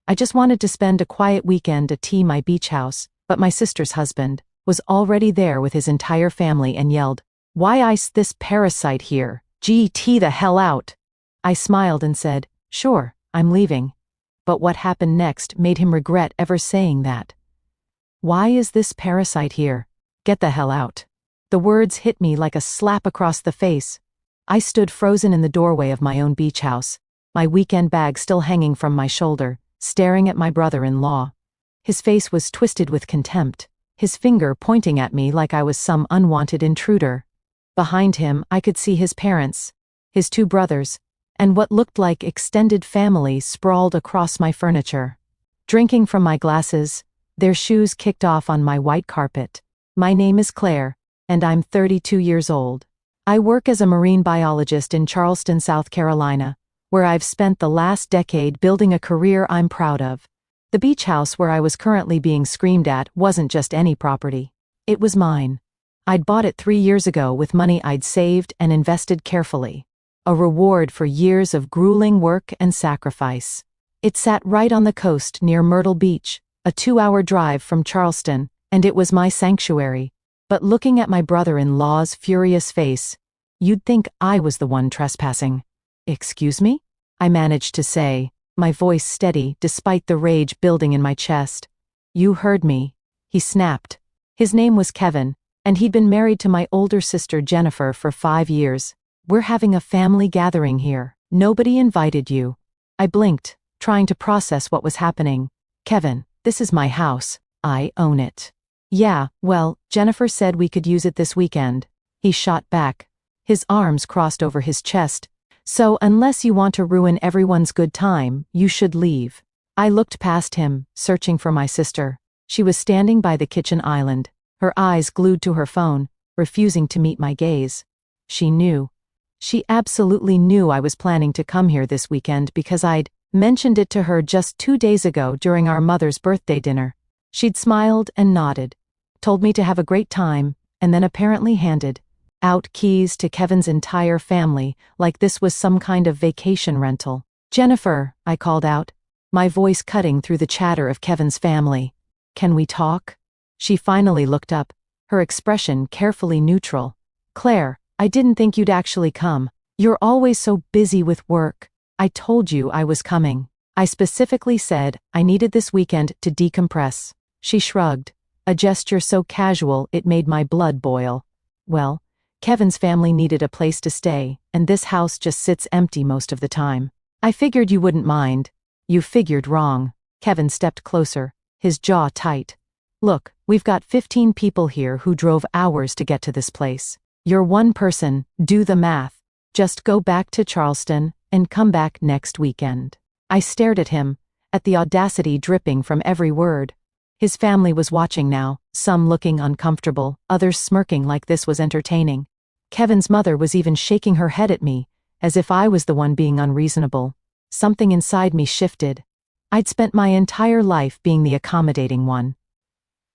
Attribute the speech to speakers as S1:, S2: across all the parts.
S1: I just wanted to spend a quiet weekend at my beach house, but my sister's husband was already there with his entire family and yelled, "Why is this parasite here? Get the hell out!" I smiled and said, "Sure, I'm leaving." But what happened next made him regret ever saying that. "Why is this parasite here? Get the hell out." The words hit me like a slap across the face. I stood frozen in the doorway of my own beach house, my weekend bag still hanging from my shoulder, staring at my brother-in-law. His face was twisted with contempt, his finger pointing at me like I was some unwanted intruder. Behind him, I could see his parents, his two brothers, and what looked like extended family sprawled across my furniture. Drinking from my glasses, their shoes kicked off on my white carpet. "My name is Claire, and I'm 32 years old. I work as a marine biologist in Charleston, South Carolina, where I've spent the last decade building a career I'm proud of." The beach house where I was currently being screamed at wasn't just any property. It was mine. I'd bought it 3 years ago with money I'd saved and invested carefully. A reward for years of grueling work and sacrifice. It sat right on the coast near Myrtle Beach, a 2-hour drive from Charleston, and it was my sanctuary. But looking at my brother-in-law's furious face, you'd think I was the one trespassing. "Excuse me?" I managed to say, my voice steady despite the rage building in my chest. "You heard me," he snapped. His name was Kevin, and he'd been married to my older sister Jennifer for 5 years. "We're having a family gathering here. Nobody invited you." I blinked, trying to process what was happening. "Kevin, this is my house. I own it." "Yeah, well, Jennifer said we could use it this weekend." He shot back, his arms crossed over his chest. "So unless you want to ruin everyone's good time, you should leave." I looked past him, searching for my sister. She was standing by the kitchen island, her eyes glued to her phone, refusing to meet my gaze. She knew. She absolutely knew I was planning to come here this weekend because I'd mentioned it to her just 2 days ago during our mother's birthday dinner. She'd smiled and nodded, told me to have a great time, and then apparently handed out keys to Kevin's entire family like this was some kind of vacation rental. "Jennifer," I called out, my voice cutting through the chatter of Kevin's family. "Can we talk?" She finally looked up, her expression carefully neutral. "Claire, I didn't think you'd actually come. You're always so busy with work. I told you I was coming. I specifically said I needed this weekend to decompress." She shrugged, a gesture so casual it made my blood boil. "Well, Kevin's family needed a place to stay, and this house just sits empty most of the time. I figured you wouldn't mind." "You figured wrong." Kevin stepped closer, his jaw tight. "Look, we've got 15 people here who drove hours to get to this place. You're one person, do the math. Just go back to Charleston and come back next weekend." I stared at him, at the audacity dripping from every word. His family was watching now, some looking uncomfortable, others smirking like this was entertaining. Kevin's mother was even shaking her head at me, as if I was the one being unreasonable. Something inside me shifted. I'd spent my entire life being the accommodating one.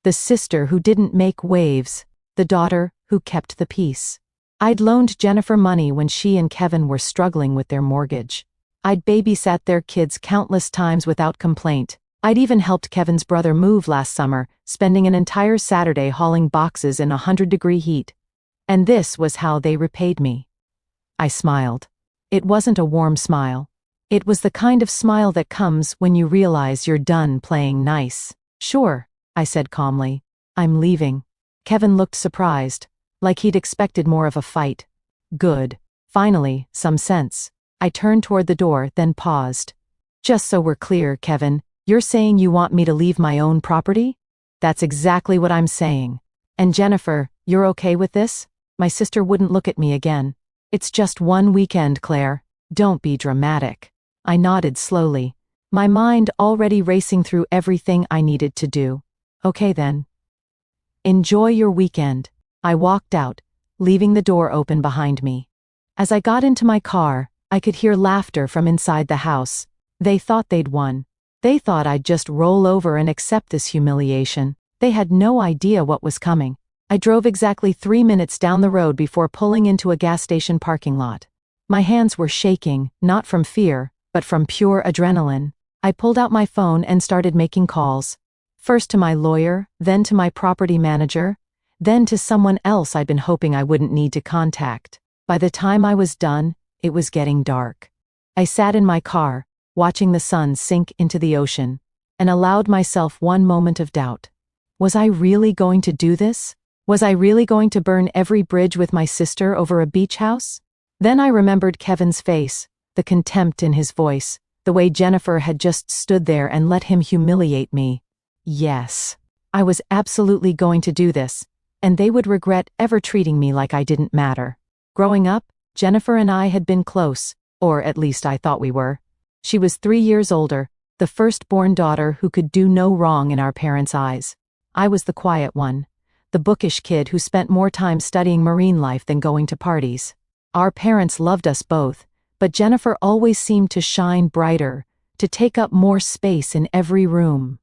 S1: The sister who didn't make waves, the daughter who kept the peace. I'd loaned Jennifer money when she and Kevin were struggling with their mortgage. I'd babysat their kids countless times without complaint. I'd even helped Kevin's brother move last summer, spending an entire Saturday hauling boxes in 100-degree heat. And this was how they repaid me. I smiled. It wasn't a warm smile. It was the kind of smile that comes when you realize you're done playing nice. "Sure," I said calmly. "I'm leaving." Kevin looked surprised, like he'd expected more of a fight. Good. Finally, some sense. I turned toward the door, then paused. "Just so we're clear, Kevin, you're saying you want me to leave my own property?" "That's exactly what I'm saying." "And Jennifer, you're okay with this?" My sister wouldn't look at me again. "It's just one weekend, Claire. Don't be dramatic." I nodded slowly, my mind already racing through everything I needed to do. "Okay then. Enjoy your weekend." I walked out, leaving the door open behind me. As I got into my car, I could hear laughter from inside the house. They thought they'd won. They thought I'd just roll over and accept this humiliation. They had no idea what was coming. I drove exactly 3 minutes down the road before pulling into a gas station parking lot. My hands were shaking, not from fear, but from pure adrenaline. I pulled out my phone and started making calls. First to my lawyer, then to my property manager, then to someone else I'd been hoping I wouldn't need to contact. By the time I was done, it was getting dark. I sat in my car, watching the sun sink into the ocean, and allowed myself one moment of doubt. Was I really going to do this? Was I really going to burn every bridge with my sister over a beach house? Then I remembered Kevin's face, the contempt in his voice, the way Jennifer had just stood there and let him humiliate me. Yes, I was absolutely going to do this, and they would regret ever treating me like I didn't matter. Growing up, Jennifer and I had been close, or at least I thought we were. She was 3 years older, the firstborn daughter who could do no wrong in our parents' eyes. I was the quiet one, the bookish kid who spent more time studying marine life than going to parties. Our parents loved us both, but Jennifer always seemed to shine brighter, to take up more space in every room.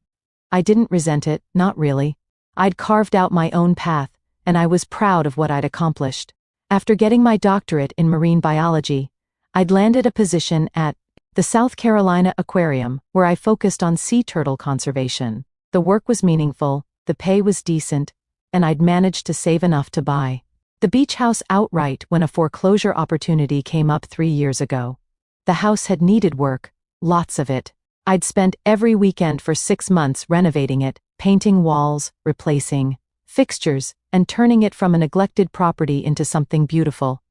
S1: I didn't resent it, not really. I'd carved out my own path, and I was proud of what I'd accomplished. After getting my doctorate in marine biology, I'd landed a position at the South Carolina Aquarium, where I focused on sea turtle conservation. The work was meaningful, the pay was decent, and I'd managed to save enough to buy the beach house outright when a foreclosure opportunity came up 3 years ago. The house had needed work, lots of it. I'd spent every weekend for 6 months renovating it, painting walls, replacing fixtures, and turning it from a neglected property into something beautiful.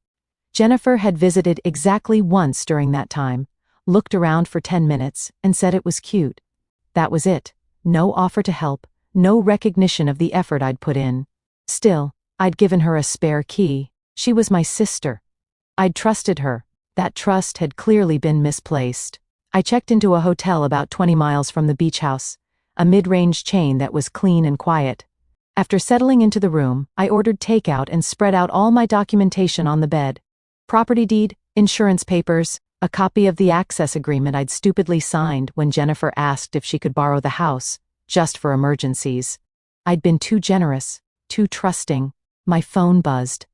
S1: Jennifer had visited exactly once during that time, looked around for 10 minutes, and said it was cute. That was it. No offer to help, no recognition of the effort I'd put in. Still, I'd given her a spare key. She was my sister. I'd trusted her. That trust had clearly been misplaced. I checked into a hotel about 20 miles from the beach house, a mid-range chain that was clean and quiet. After settling into the room, I ordered takeout and spread out all my documentation on the bed. Property deed, insurance papers, a copy of the access agreement I'd stupidly signed when Jennifer asked if she could borrow the house, just for emergencies. I'd been too generous, too trusting. My phone buzzed.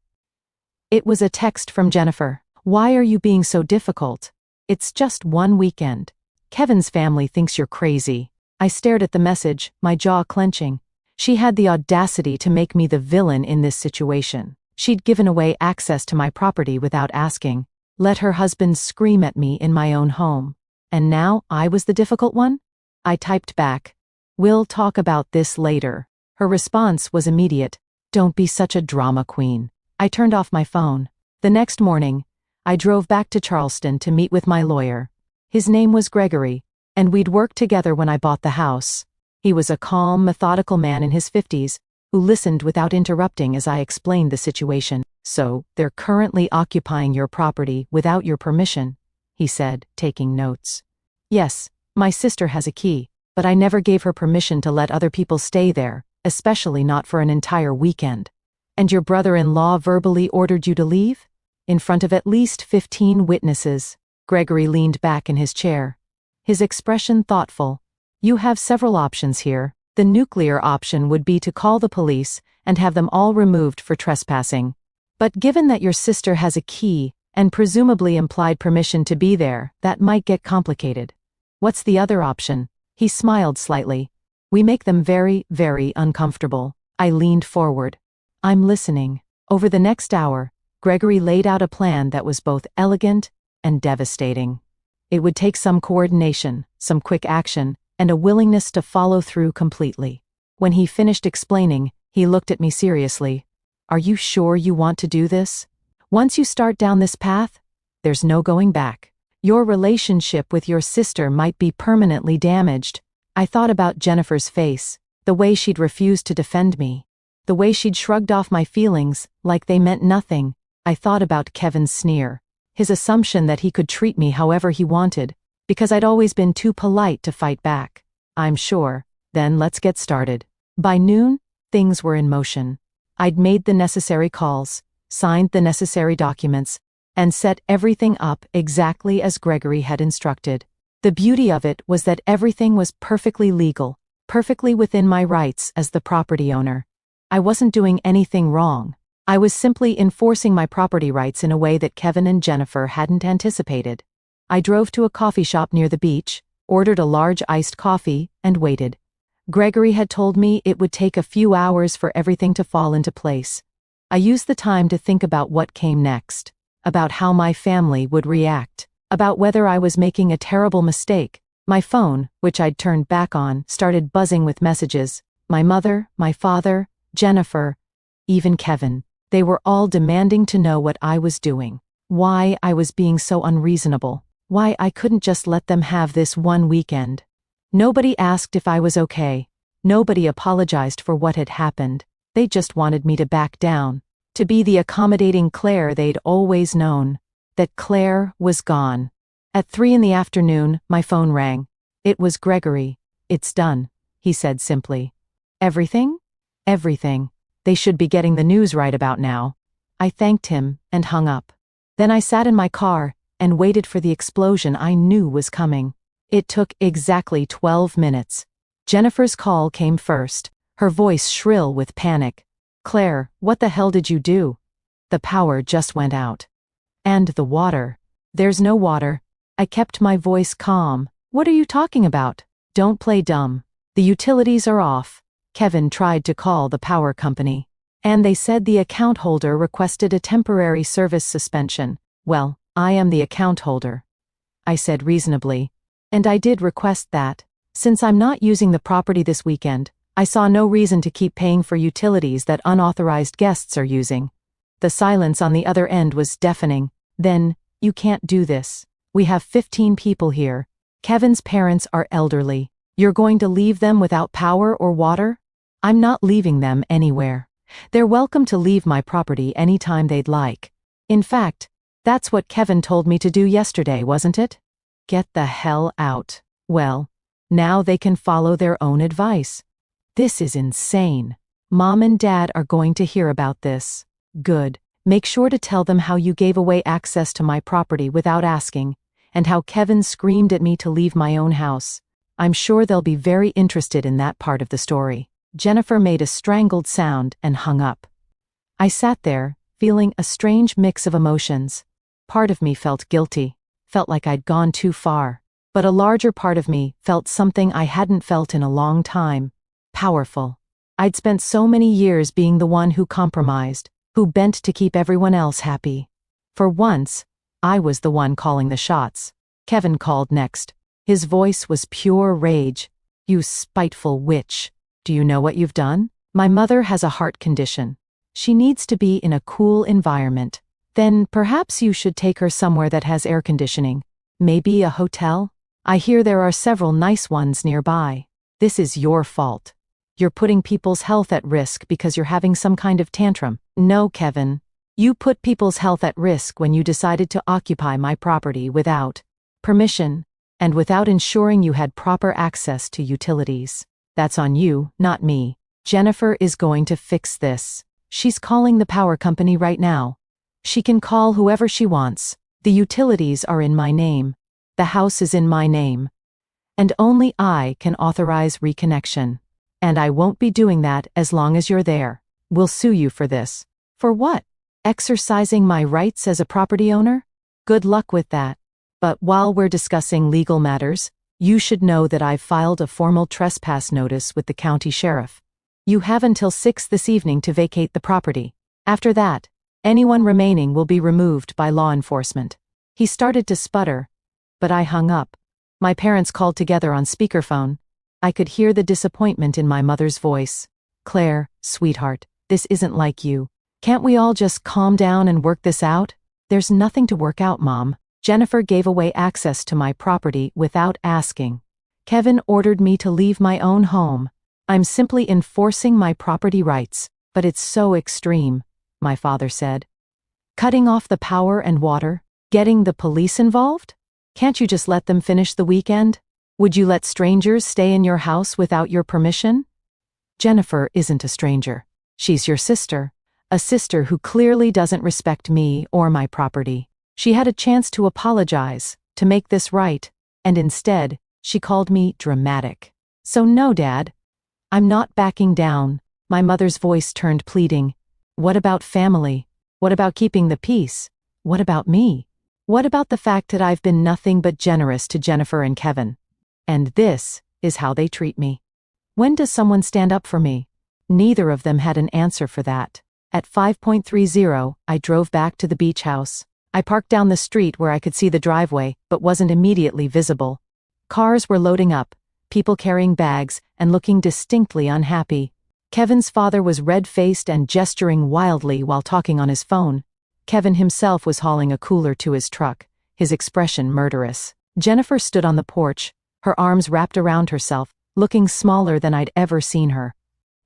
S1: It was a text from Jennifer. "Why are you being so difficult? It's just one weekend. Kevin's family thinks you're crazy." I stared at the message, my jaw clenching. She had the audacity to make me the villain in this situation. She'd given away access to my property without asking, let her husband scream at me in my own home. And now I was the difficult one? I typed back, "We'll talk about this later." Her response was immediate. "Don't be such a drama queen." I turned off my phone. The next morning, I drove back to Charleston to meet with my lawyer. His name was Gregory, and we'd worked together when I bought the house. He was a calm, methodical man in his 50s, who listened without interrupting as I explained the situation. "So, they're currently occupying your property without your permission," he said, taking notes. "Yes, my sister has a key, but I never gave her permission to let other people stay there, especially not for an entire weekend." "And your brother-in-law verbally ordered you to leave?" "In front of at least 15 witnesses." Gregory leaned back in his chair, his expression thoughtful. "You have several options here. The nuclear option would be to call the police and have them all removed for trespassing. But given that your sister has a key and presumably implied permission to be there, that might get complicated." "What's the other option?" He smiled slightly. "We make them very, very uncomfortable." I leaned forward. "I'm listening." Over the next hour, Gregory laid out a plan that was both elegant and devastating. It would take some coordination, some quick action, and a willingness to follow through completely. When he finished explaining, he looked at me seriously. "Are you sure you want to do this? Once you start down this path, there's no going back. Your relationship with your sister might be permanently damaged." I thought about Jennifer's face, the way she'd refused to defend me, the way she'd shrugged off my feelings like they meant nothing. I thought about Kevin's sneer, his assumption that he could treat me however he wanted, because I'd always been too polite to fight back. "I'm sure. Then let's get started." By noon, things were in motion. I'd made the necessary calls, signed the necessary documents, and set everything up exactly as Gregory had instructed. The beauty of it was that everything was perfectly legal, perfectly within my rights as the property owner. I wasn't doing anything wrong. I was simply enforcing my property rights in a way that Kevin and Jennifer hadn't anticipated. I drove to a coffee shop near the beach, ordered a large iced coffee, and waited. Gregory had told me it would take a few hours for everything to fall into place. I used the time to think about what came next, about how my family would react, about whether I was making a terrible mistake. My phone, which I'd turned back on, started buzzing with messages. My mother, my father, Jennifer, even Kevin. They were all demanding to know what I was doing, why I was being so unreasonable, why I couldn't just let them have this one weekend. Nobody asked if I was okay. Nobody apologized for what had happened. They just wanted me to back down, to be the accommodating Claire they'd always known. That Claire was gone. At 3 p.m, my phone rang. It was Gregory. "It's done," he said simply. "Everything?" "Everything. They should be getting the news right about now." I thanked him and hung up. Then I sat in my car and waited for the explosion I knew was coming. It took exactly 12 minutes. Jennifer's call came first, her voice shrill with panic. "Claire, what the hell did you do?" "The power just went out." "And the water?" "There's no water." I kept my voice calm. "What are you talking about? Don't play dumb. The utilities are off." Kevin tried to call the power company, and they said the account holder requested a temporary service suspension. "Well, I am the account holder," I said reasonably, "and I did request that. Since I'm not using the property this weekend, I saw no reason to keep paying for utilities that unauthorized guests are using." The silence on the other end was deafening. "Then, you can't do this. We have 15 people here. Kevin's parents are elderly. You're going to leave them without power or water?" "I'm not leaving them anywhere. They're welcome to leave my property anytime they'd like. In fact, that's what Kevin told me to do yesterday, wasn't it? Get the hell out." Well, now they can follow their own advice. This is insane. Mom and Dad are going to hear about this. Good. Make sure to tell them how you gave away access to my property without asking, and how Kevin screamed at me to leave my own house. I'm sure they'll be very interested in that part of the story. Jennifer made a strangled sound and hung up. I sat there, feeling a strange mix of emotions. Part of me felt guilty, felt like I'd gone too far. But a larger part of me felt something I hadn't felt in a long time. Powerful. I'd spent so many years being the one who compromised, who bent to keep everyone else happy. For once, I was the one calling the shots. Kevin called next. His voice was pure rage. "You spiteful witch. Do you know what you've done? My mother has a heart condition. She needs to be in a cool environment. Then perhaps you should take her somewhere that has air conditioning. Maybe a hotel? I hear there are several nice ones nearby. This is your fault. You're putting people's health at risk because you're having some kind of tantrum." "No, Kevin. You put people's health at risk when you decided to occupy my property without permission, and without ensuring you had proper access to utilities. That's on you, not me. Jennifer is going to fix this. She's calling the power company right now. She can call whoever she wants. The utilities are in my name. The house is in my name. And only I can authorize reconnection. And I won't be doing that as long as you're there. We'll sue you for this." "For what? Exercising my rights as a property owner? Good luck with that. But while we're discussing legal matters, you should know that I've filed a formal trespass notice with the county sheriff. You have until 6 this evening to vacate the property. After that, anyone remaining will be removed by law enforcement." He started to sputter, but I hung up. My parents called together on speakerphone. I could hear the disappointment in my mother's voice. "Claire, sweetheart, this isn't like you. Can't we all just calm down and work this out?" "There's nothing to work out, Mom. Jennifer gave away access to my property without asking. Kevin ordered me to leave my own home. I'm simply enforcing my property rights, but it's so extreme," my father said. "Cutting off the power and water? Getting the police involved? Can't you just let them finish the weekend? Would you let strangers stay in your house without your permission?" "Jennifer isn't a stranger. She's your sister. A sister who clearly doesn't respect me or my property. She had a chance to apologize, to make this right, and instead, she called me dramatic. So no, Dad. I'm not backing down." My mother's voice turned pleading. "What about family? What about keeping the peace? What about me? What about the fact that I've been nothing but generous to Jennifer and Kevin? And this is how they treat me. When does someone stand up for me? Neither of them had an answer for that. At 5:30, I drove back to the beach house. I parked down the street where I could see the driveway, but wasn't immediately visible. Cars were loading up, people carrying bags, and looking distinctly unhappy. Kevin's father was red-faced and gesturing wildly while talking on his phone. Kevin himself was hauling a cooler to his truck, his expression murderous. Jennifer stood on the porch, her arms wrapped around herself, looking smaller than I'd ever seen her.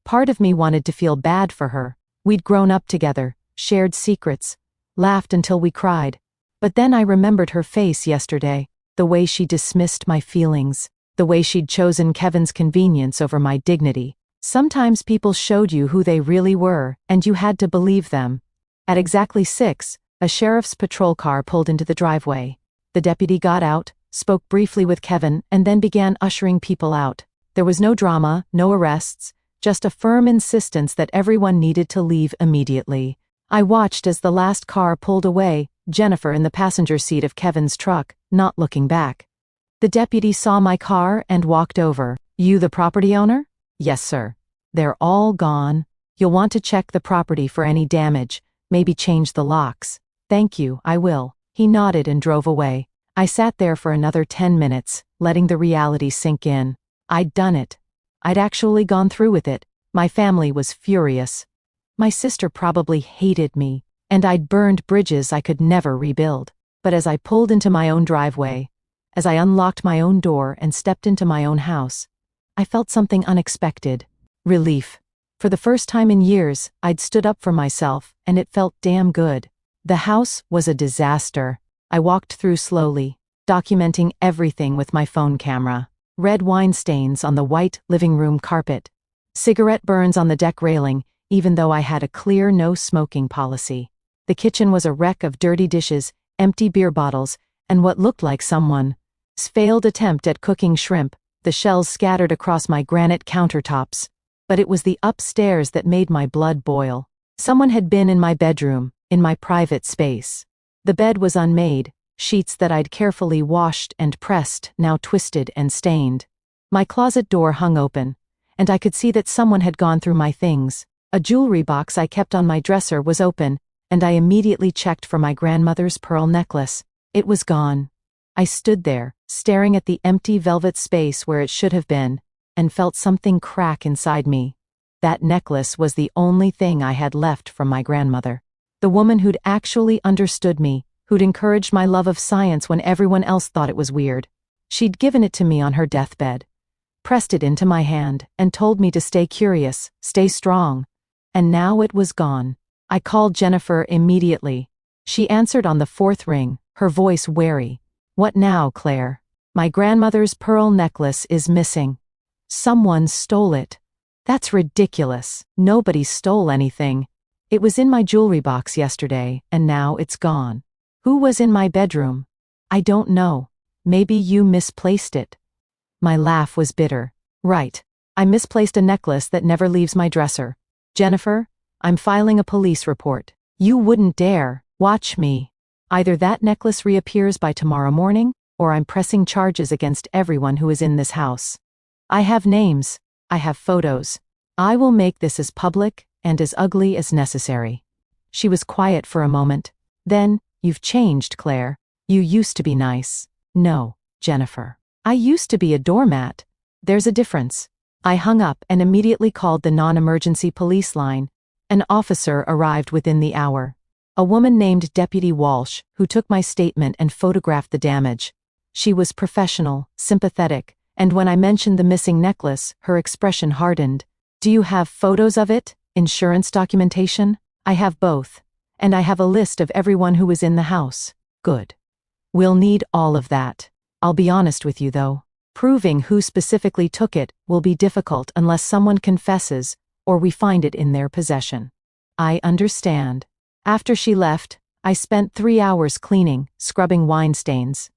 S1: Part of me wanted to feel bad for her. We'd grown up together, shared secrets, laughed until we cried. But then I remembered her face yesterday, the way she dismissed my feelings, the way she'd chosen Kevin's convenience over my dignity. Sometimes people showed you who they really were, and you had to believe them. At exactly 6, a sheriff's patrol car pulled into the driveway. The deputy got out, spoke briefly with Kevin, and then began ushering people out. There was no drama, no arrests, just a firm insistence that everyone needed to leave immediately. I watched as the last car pulled away, Jennifer in the passenger seat of Kevin's truck, not looking back. The deputy saw my car and walked over. "You the property owner?" "Yes, sir." "They're all gone. You'll want to check the property for any damage, maybe change the locks." "Thank you, I will." He nodded and drove away. I sat there for another 10 minutes, letting the reality sink in. I'd done it. I'd actually gone through with it. My family was furious. My sister probably hated me, and I'd burned bridges I could never rebuild. But as I pulled into my own driveway, as I unlocked my own door and stepped into my own house, I felt something unexpected. Relief. For the first time in years, I'd stood up for myself, and it felt damn good. The house was a disaster. I walked through slowly, documenting everything with my phone camera. Red wine stains on the white living room carpet. Cigarette burns on the deck railing, even though I had a clear no-smoking policy. The kitchen was a wreck of dirty dishes, empty beer bottles, and what looked like someone's failed attempt at cooking shrimp, the shells scattered across my granite countertops. But it was the upstairs that made my blood boil. Someone had been in my bedroom, in my private space. The bed was unmade, sheets that I'd carefully washed and pressed, now twisted and stained. My closet door hung open, and I could see that someone had gone through my things. A jewelry box I kept on my dresser was open, and I immediately checked for my grandmother's pearl necklace. It was gone. I stood there, staring at the empty velvet space where it should have been, and felt something crack inside me. That necklace was the only thing I had left from my grandmother. The woman who'd actually understood me, who'd encouraged my love of science when everyone else thought it was weird. She'd given it to me on her deathbed, pressed it into my hand, and told me to stay curious, stay strong. And now it was gone. I called Jennifer immediately. She answered on the 4th ring, her voice wary. "What now, Claire?" "My grandmother's pearl necklace is missing. Someone stole it." "That's ridiculous. Nobody stole anything. It was in my jewelry box yesterday, and now it's gone." "Who was in my bedroom?" "I don't know. Maybe you misplaced it." My laugh was bitter. "Right. I misplaced a necklace that never leaves my dresser. Jennifer, I'm filing a police report." "You wouldn't dare. Watch me. Either that necklace reappears by tomorrow morning, or I'm pressing charges against everyone who is in this house. I have names. I have photos. I will make this as public and as ugly as necessary." She was quiet for a moment. Then, "You've changed, Claire. You used to be nice." "No, Jennifer. I used to be a doormat. There's a difference." I hung up and immediately called the non-emergency police line. An officer arrived within the hour. A woman named Deputy Walsh, who took my statement and photographed the damage. She was professional, sympathetic, and when I mentioned the missing necklace, her expression hardened. "Do you have photos of it? Insurance documentation?" "I have both. And I have a list of everyone who was in the house." "Good. We'll need all of that. I'll be honest with you though. Proving who specifically took it will be difficult unless someone confesses or we find it in their possession." "I understand." After she left, I spent 3 hours cleaning, scrubbing wine stains,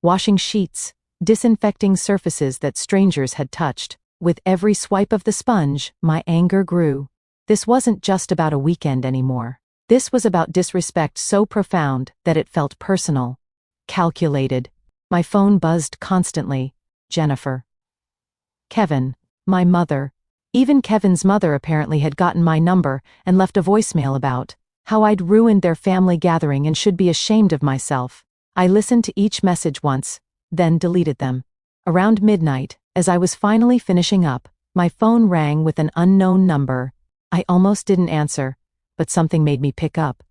S1: washing sheets, disinfecting surfaces that strangers had touched. With every swipe of the sponge, my anger grew. This wasn't just about a weekend anymore. This was about disrespect so profound that it felt personal, calculated. My phone buzzed constantly. Jennifer. Kevin. My mother. Even Kevin's mother apparently had gotten my number and left a voicemail about how I'd ruined their family gathering and should be ashamed of myself. I listened to each message once, then deleted them. Around midnight, as I was finally finishing up, my phone rang with an unknown number. I almost didn't answer, but something made me pick up.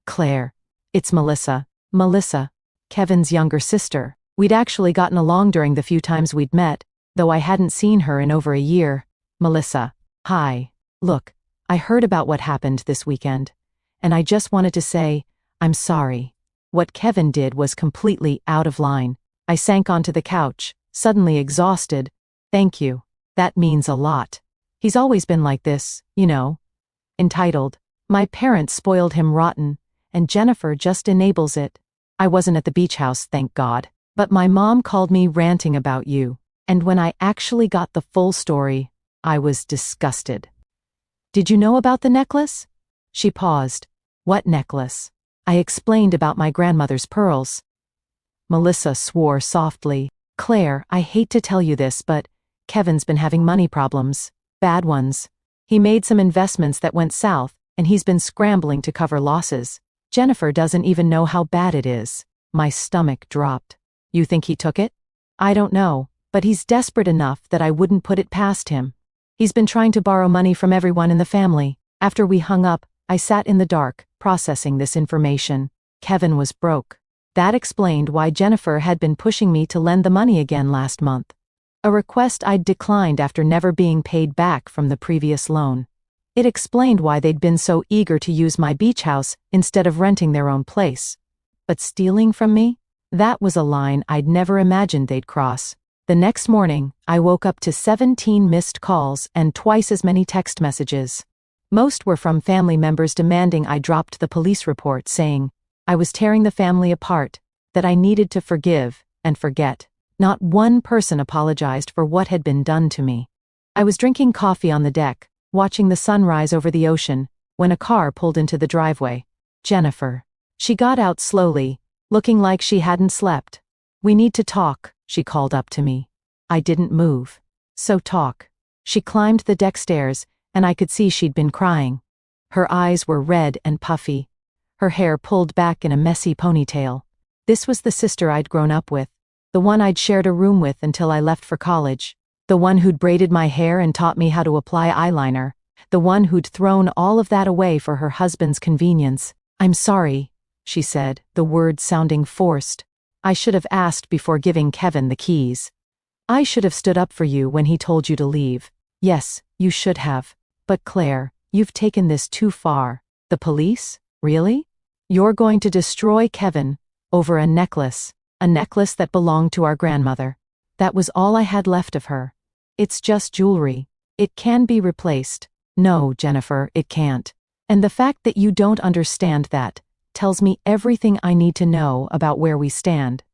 S1: Claire. It's Melissa. Melissa. Kevin's younger sister. We'd actually gotten along during the few times we'd met, though I hadn't seen her in over a year. Melissa. Hi. Look, I heard about what happened this weekend, and I just wanted to say, I'm sorry. What Kevin did was completely out of line. I sank onto the couch, suddenly exhausted. Thank you. That means a lot. He's always been like this, you know. Entitled. My parents spoiled him rotten, and Jennifer just enables it. I wasn't at the beach house, thank God. But my mom called me ranting about you, and when I actually got the full story, I was disgusted. Did you know about the necklace? She paused. What necklace? I explained about my grandmother's pearls. Melissa swore softly. Claire, I hate to tell you this, but Kevin's been having money problems. Bad ones. He made some investments that went south, and he's been scrambling to cover losses. Jennifer doesn't even know how bad it is. My stomach dropped. You think he took it? I don't know, but he's desperate enough that I wouldn't put it past him. He's been trying to borrow money from everyone in the family. After we hung up, I sat in the dark, processing this information. Kevin was broke. That explained why Jennifer had been pushing me to lend the money again last month. A request I'd declined after never being paid back from the previous loan. It explained why they'd been so eager to use my beach house instead of renting their own place. But stealing from me? That was a line I'd never imagined they'd cross. The next morning, I woke up to 17 missed calls and twice as many text messages. Most were from family members demanding I dropped the police report, saying I was tearing the family apart, that I needed to forgive and forget. Not one person apologized for what had been done to me. I was drinking coffee on the deck, watching the sunrise over the ocean, when a car pulled into the driveway. Jennifer. She got out slowly, looking like she hadn't slept. We need to talk, she called up to me. I didn't move. So talk. She climbed the deck stairs, and I could see she'd been crying. Her eyes were red and puffy. Her hair pulled back in a messy ponytail. This was the sister I'd grown up with, the one I'd shared a room with until I left for college, the one who'd braided my hair and taught me how to apply eyeliner, the one who'd thrown all of that away for her husband's convenience. I'm sorry, she said, the words sounding forced. I should have asked before giving Kevin the keys. I should have stood up for you when he told you to leave. Yes, you should have. But Claire, you've taken this too far. The police? Really? You're going to destroy Kevin over a necklace that belonged to our grandmother. That was all I had left of her. It's just jewelry. It can be replaced. No, Jennifer, it can't. And the fact that you don't understand that tells me everything I need to know about where we stand.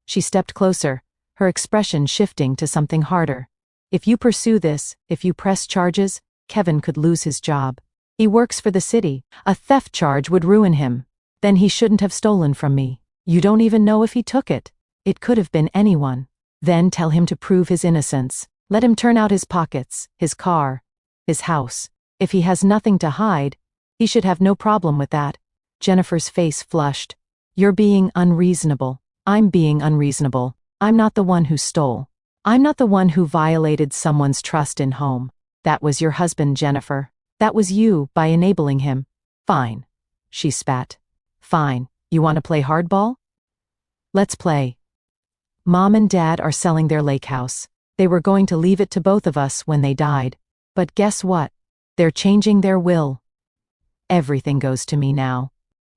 S1: She stepped closer, her expression shifting to something harder. If you pursue this, if you press charges, Kevin could lose his job. He works for the city. A theft charge would ruin him. Then he shouldn't have stolen from me. You don't even know if he took it. It could have been anyone. Then tell him to prove his innocence. Let him turn out his pockets, his car, his house. If he has nothing to hide, he should have no problem with that. Jennifer's face flushed. You're being unreasonable. I'm being unreasonable. I'm not the one who stole. I'm not the one who violated someone's trust in home. That was your husband, Jennifer. That was you by enabling him. Fine. She spat. Fine. You want to play hardball? Let's play. Mom and Dad are selling their lake house. They were going to leave it to both of us when they died. But guess what? They're changing their will. Everything goes to me now.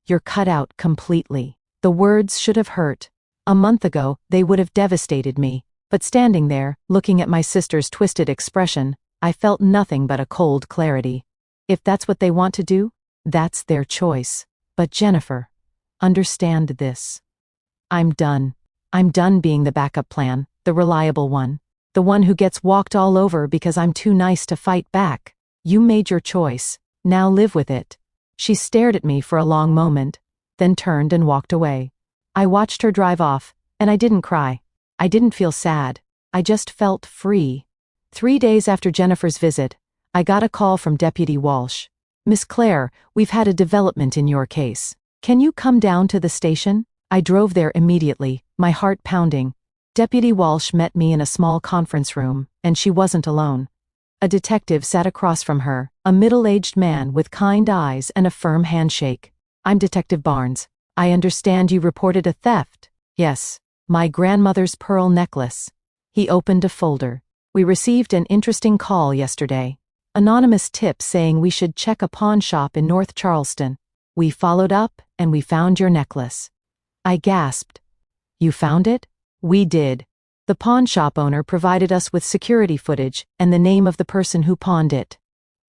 S1: You're cut out completely. The words should have hurt. A month ago, they would have devastated me. But standing there, looking at my sister's twisted expression, I felt nothing but a cold clarity. If that's what they want to do, that's their choice. But Jennifer, understand this. I'm done. I'm done being the backup plan, the reliable one. The one who gets walked all over because I'm too nice to fight back. You made your choice. Now live with it. She stared at me for a long moment, then turned and walked away. I watched her drive off, and I didn't cry. I didn't feel sad. I just felt free. 3 days after Jennifer's visit, I got a call from Deputy Walsh. "Miss Claire, we've had a development in your case. Can you come down to the station?" I drove there immediately, my heart pounding. Deputy Walsh met me in a small conference room, and she wasn't alone. A detective sat across from her, a middle-aged man with kind eyes and a firm handshake. "I'm Detective Barnes. I understand you reported a theft." "Yes, my grandmother's pearl necklace." He opened a folder. "We received an interesting call yesterday. Anonymous tip saying we should check a pawn shop in North Charleston. We followed up, and we found your necklace." I gasped. "You found it?" "We did. The pawn shop owner provided us with security footage and the name of the person who pawned it."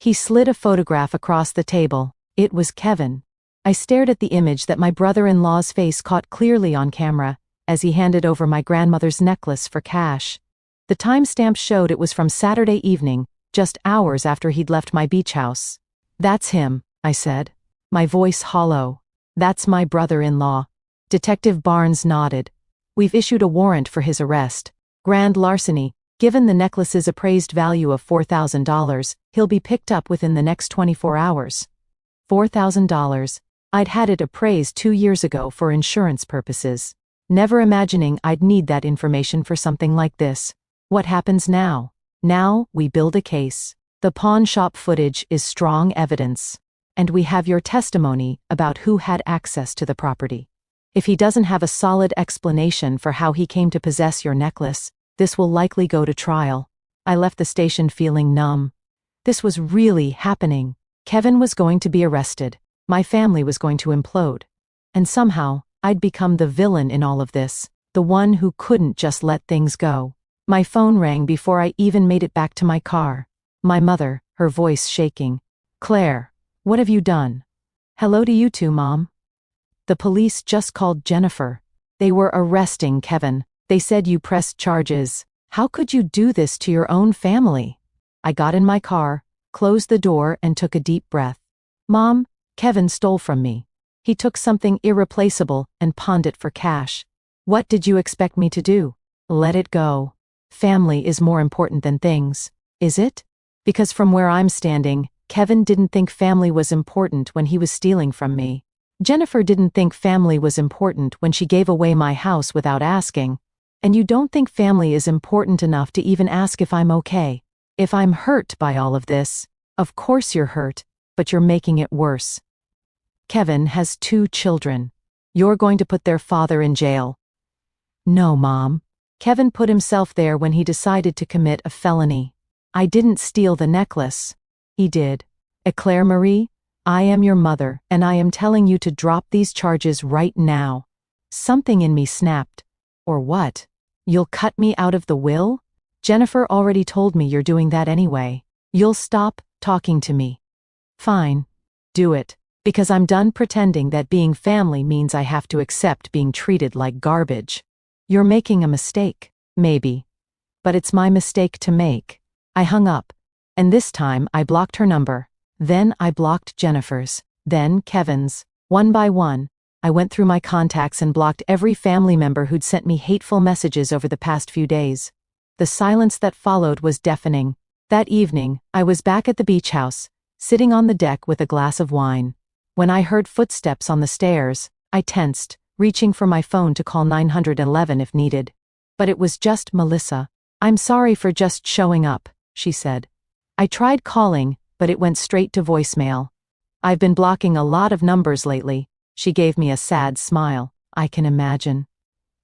S1: He slid a photograph across the table. It was Kevin. I stared at the image that my brother-in-law's face caught clearly on camera as he handed over my grandmother's necklace for cash. The timestamp showed it was from Saturday evening, just hours after he'd left my beach house. "That's him," I said, my voice hollow. "That's my brother-in-law." Detective Barnes nodded. "We've issued a warrant for his arrest. Grand larceny. Given the necklace's appraised value of $4,000, he'll be picked up within the next 24 hours. $4,000. I'd had it appraised 2 years ago for insurance purposes, never imagining I'd need that information for something like this. What happens now? Now we build a case. The pawn shop footage is strong evidence. And we have your testimony about who had access to the property. If he doesn't have a solid explanation for how he came to possess your necklace, this will likely go to trial." I left the station feeling numb. This was really happening. Kevin was going to be arrested. My family was going to implode. And somehow, I'd become the villain in all of this, the one who couldn't just let things go. My phone rang before I even made it back to my car. My mother, her voice shaking. "Claire, what have you done?" "Hello to you too, Mom." "The police just called Jennifer. They were arresting Kevin. They said you pressed charges. How could you do this to your own family?" I got in my car, closed the door, and took a deep breath. "Mom, Kevin stole from me. He took something irreplaceable and pawned it for cash. What did you expect me to do? Let it go. Family is more important than things, is it? Because from where I'm standing, Kevin didn't think family was important when he was stealing from me. Jennifer didn't think family was important when she gave away my house without asking. And you don't think family is important enough to even ask if I'm okay. If I'm hurt by all of this, of course you're hurt, but you're making it worse. Kevin has 2 children. You're going to put their father in jail." "No, Mom. Kevin put himself there when he decided to commit a felony. I didn't steal the necklace. He did. Claire Marie, I am your mother, and I am telling you to drop these charges right now." Something in me snapped. "Or what? You'll cut me out of the will? Jennifer already told me you're doing that anyway. You'll stop talking to me." "Fine. Do it. Because I'm done pretending that being family means I have to accept being treated like garbage. You're making a mistake, maybe. But it's my mistake to make." I hung up. And this time I blocked her number. Then I blocked Jennifer's. Then Kevin's. One by one, I went through my contacts and blocked every family member who'd sent me hateful messages over the past few days. The silence that followed was deafening. That evening, I was back at the beach house, sitting on the deck with a glass of wine. When I heard footsteps on the stairs, I tensed, reaching for my phone to call 911 if needed. But it was just Melissa. "I'm sorry for just showing up," she said. I tried calling, but it went straight to voicemail. "I've been blocking a lot of numbers lately." She gave me a sad smile. "I can imagine."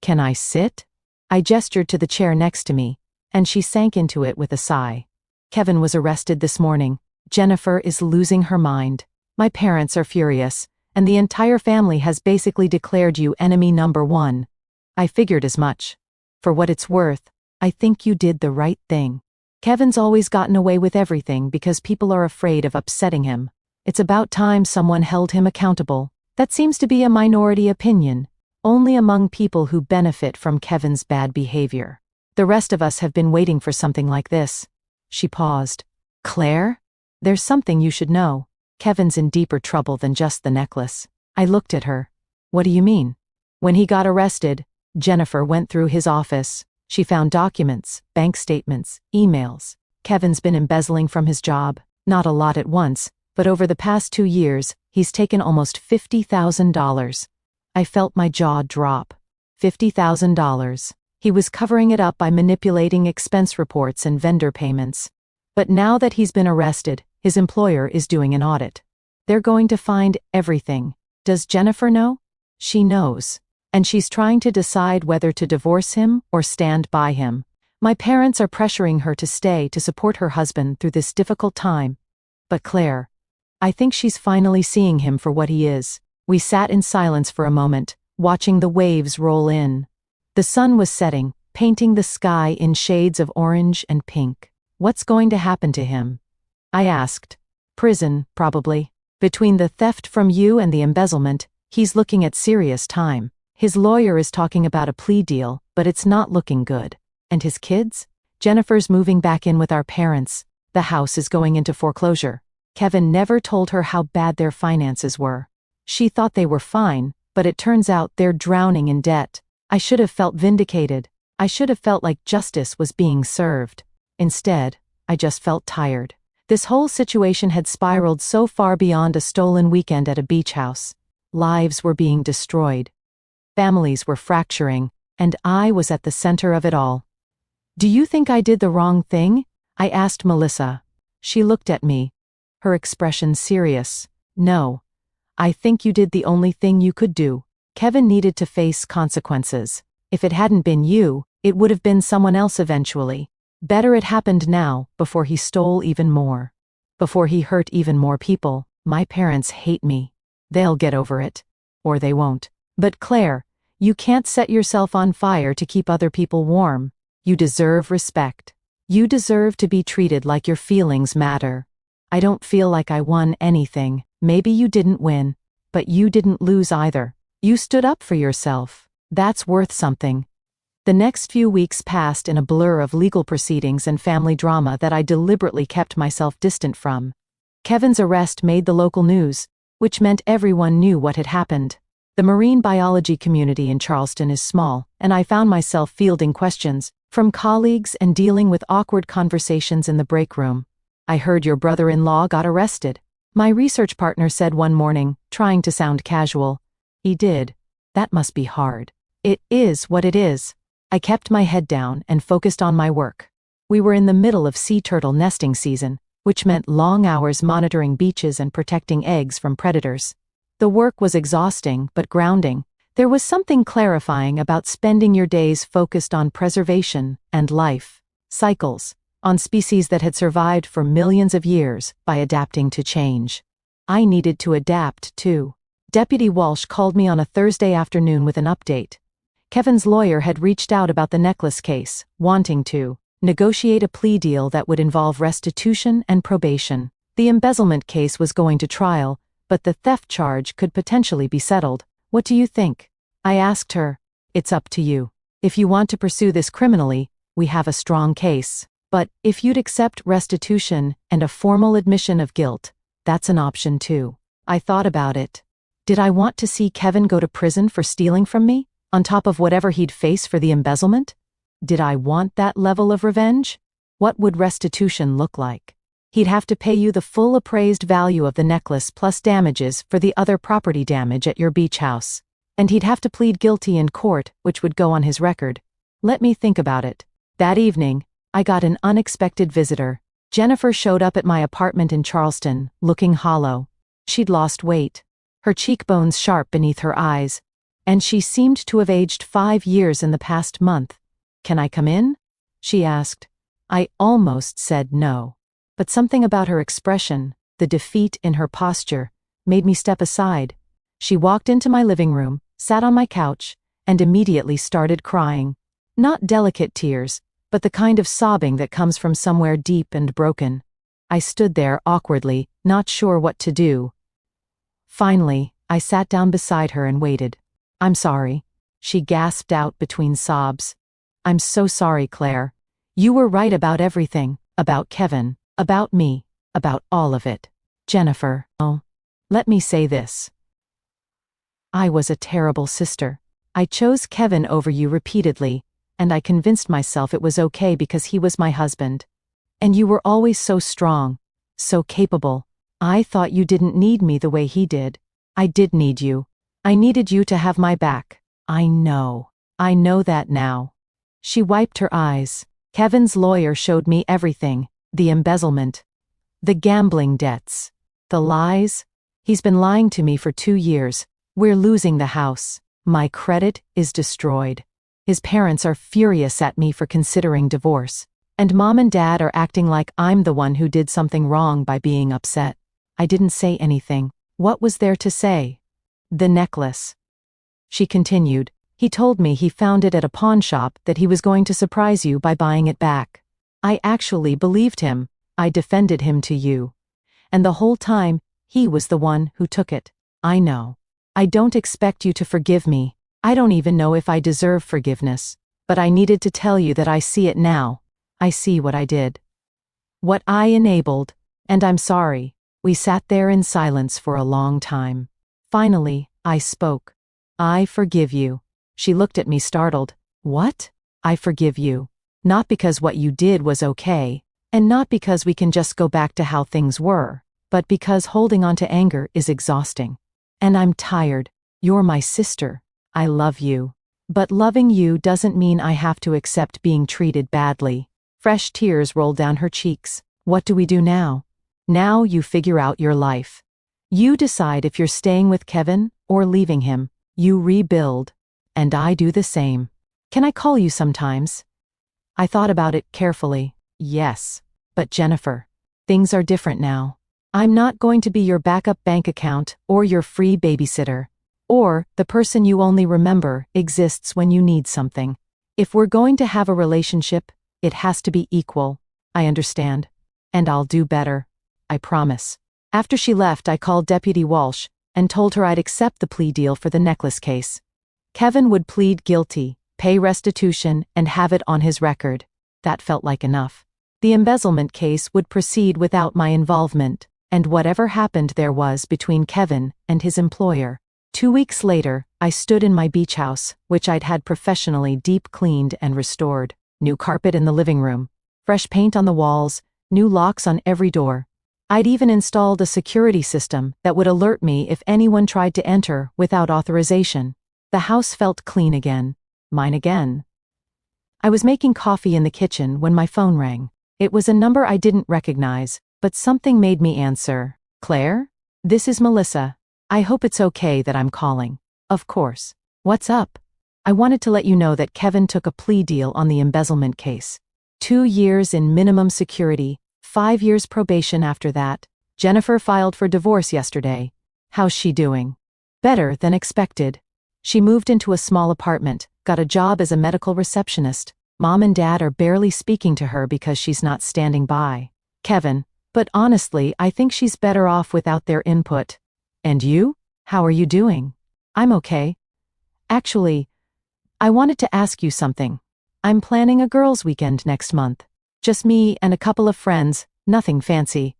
S1: "Can I sit?" I gestured to the chair next to me, and she sank into it with a sigh. "Kevin was arrested this morning. Jennifer is losing her mind. My parents are furious, and the entire family has basically declared you enemy number 1. I figured as much. For what it's worth, I think you did the right thing. Kevin's always gotten away with everything because people are afraid of upsetting him. It's about time someone held him accountable. That seems to be a minority opinion, only among people who benefit from Kevin's bad behavior. The rest of us have been waiting for something like this." She paused. "Claire? There's something you should know. Kevin's in deeper trouble than just the necklace." I looked at her. "What do you mean?" "When he got arrested, Jennifer went through his office. She found documents, bank statements, emails. Kevin's been embezzling from his job, not a lot at once, but over the past 2 years, he's taken almost $50,000. I felt my jaw drop. $50,000. He was covering it up by manipulating expense reports and vendor payments. But now that he's been arrested, his employer is doing an audit. They're going to find everything. Does Jennifer know? She knows. And she's trying to decide whether to divorce him or stand by him. My parents are pressuring her to stay to support her husband through this difficult time. But Claire, I think she's finally seeing him for what he is. We sat in silence for a moment, watching the waves roll in. The sun was setting, painting the sky in shades of orange and pink. What's going to happen to him? I asked. Prison, probably. Between the theft from you and the embezzlement, he's looking at serious time. His lawyer is talking about a plea deal, but it's not looking good. And his kids? Jennifer's moving back in with our parents. The house is going into foreclosure. Kevin never told her how bad their finances were. She thought they were fine, but it turns out they're drowning in debt. I should have felt vindicated. I should have felt like justice was being served. Instead, I just felt tired. This whole situation had spiraled so far beyond a stolen weekend at a beach house. Lives were being destroyed. Families were fracturing, and I was at the center of it all. Do you think I did the wrong thing? I asked Melissa. She looked at me, her expression serious. No. I think you did the only thing you could do. Kevin needed to face consequences. If it hadn't been you, it would have been someone else eventually. Better it happened now, before he stole even more. Before he hurt even more people. My parents hate me. They'll get over it. Or they won't. But Claire, you can't set yourself on fire to keep other people warm. You deserve respect. You deserve to be treated like your feelings matter. I don't feel like I won anything. Maybe you didn't win, but you didn't lose either. You stood up for yourself. That's worth something. The next few weeks passed in a blur of legal proceedings and family drama that I deliberately kept myself distant from. Kevin's arrest made the local news, which meant everyone knew what had happened. The marine biology community in Charleston is small, and I found myself fielding questions from colleagues and dealing with awkward conversations in the break room. I heard your brother-in-law got arrested. My research partner said one morning, trying to sound casual. He did. That must be hard. It is what it is. I kept my head down and focused on my work. We were in the middle of sea turtle nesting season, which meant long hours monitoring beaches and protecting eggs from predators. The work was exhausting but grounding. There was something clarifying about spending your days focused on preservation and life cycles, on species that had survived for millions of years by adapting to change. I needed to adapt, too. Deputy Walsh called me on a Thursday afternoon with an update. Kevin's lawyer had reached out about the necklace case, wanting to negotiate a plea deal that would involve restitution and probation. The embezzlement case was going to trial, but the theft charge could potentially be settled. What do you think? I asked her. It's up to you. If you want to pursue this criminally, we have a strong case. But if you'd accept restitution and a formal admission of guilt, that's an option too. I thought about it. Did I want to see Kevin go to prison for stealing from me, on top of whatever he'd face for the embezzlement? Did I want that level of revenge? What would restitution look like? He'd have to pay you the full appraised value of the necklace plus damages for the other property damage at your beach house. And he'd have to plead guilty in court, which would go on his record. Let me think about it. That evening, I got an unexpected visitor. Jennifer showed up at my apartment in Charleston, looking hollow. She'd lost weight, her cheekbones sharp beneath her eyes, and she seemed to have aged 5 years in the past month. Can I come in? She asked. I almost said no. But something about her expression, the defeat in her posture, made me step aside. She walked into my living room, sat on my couch, and immediately started crying. Not delicate tears, but the kind of sobbing that comes from somewhere deep and broken. I stood there awkwardly, not sure what to do. Finally, I sat down beside her and waited. I'm sorry, she gasped out between sobs. I'm so sorry, Claire. You were right about everything, about Kevin, about me, about all of it. Jennifer, oh, let me say this. I was a terrible sister. I chose Kevin over you repeatedly, and I convinced myself it was okay because he was my husband. And you were always so strong, so capable. I thought you didn't need me the way he did. I did need you. I needed you to have my back. I know. I know that now. She wiped her eyes. Kevin's lawyer showed me everything. The embezzlement. The gambling debts. The lies. He's been lying to me for 2 years. We're losing the house. My credit is destroyed. His parents are furious at me for considering divorce. And Mom and Dad are acting like I'm the one who did something wrong by being upset. I didn't say anything. What was there to say? The necklace. She continued. He told me he found it at a pawn shop, that he was going to surprise you by buying it back. I actually believed him. I defended him to you. And the whole time, he was the one who took it. I know. I don't expect you to forgive me. I don't even know if I deserve forgiveness. But I needed to tell you that I see it now. I see what I did. What I enabled. And I'm sorry. We sat there in silence for a long time. Finally, I spoke. I forgive you. She looked at me startled. What? I forgive you. Not because what you did was okay, and not because we can just go back to how things were, but because holding on to anger is exhausting. And I'm tired. You're my sister. I love you. But loving you doesn't mean I have to accept being treated badly. Fresh tears rolled down her cheeks. What do we do now? Now you figure out your life. You decide if you're staying with Kevin or leaving him. You rebuild. And I do the same. Can I call you sometimes? I thought about it carefully. Yes. But Jennifer, things are different now. I'm not going to be your backup bank account or your free babysitter. Or the person you only remember exists when you need something. If we're going to have a relationship, it has to be equal. I understand. And I'll do better. I promise. After she left, I called Deputy Walsh and told her I'd accept the plea deal for the necklace case. Kevin would plead guilty, pay restitution, and have it on his record. That felt like enough. The embezzlement case would proceed without my involvement, and whatever happened there was between Kevin and his employer. 2 weeks later, I stood in my beach house, which I'd had professionally deep cleaned and restored. New carpet in the living room, fresh paint on the walls, new locks on every door. I'd even installed a security system that would alert me if anyone tried to enter without authorization. The house felt clean again. Mine again. I was making coffee in the kitchen when my phone rang. It was a number I didn't recognize, but something made me answer. Claire? This is Melissa. I hope it's okay that I'm calling. Of course. What's up? I wanted to let you know that Kevin took a plea deal on the embezzlement case. 2 years in minimum security, 5 years probation after that. Jennifer filed for divorce yesterday. How's she doing? Better than expected. She moved into a small apartment, got a job as a medical receptionist. Mom and Dad are barely speaking to her because she's not standing by. Kevin, but honestly, I think she's better off without their input. And you? How are you doing? I'm okay. Actually, I wanted to ask you something. I'm planning a girls' weekend next month. Just me and a couple of friends, nothing fancy.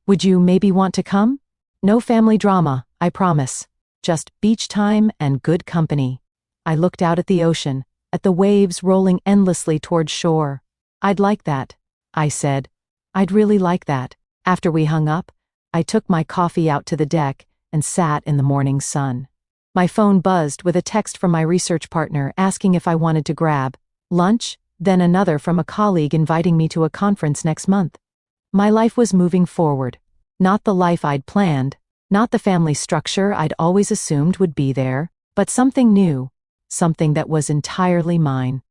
S1: Would you maybe want to come? No family drama, I promise. Just beach time and good company. I looked out at the ocean, at the waves rolling endlessly toward shore. I'd like that, I said. I'd really like that. After we hung up, I took my coffee out to the deck and sat in the morning sun. My phone buzzed with a text from my research partner asking if I wanted to grab lunch, then another from a colleague inviting me to a conference next month. My life was moving forward. Not the life I'd planned, not the family structure I'd always assumed would be there, but something new, something that was entirely mine.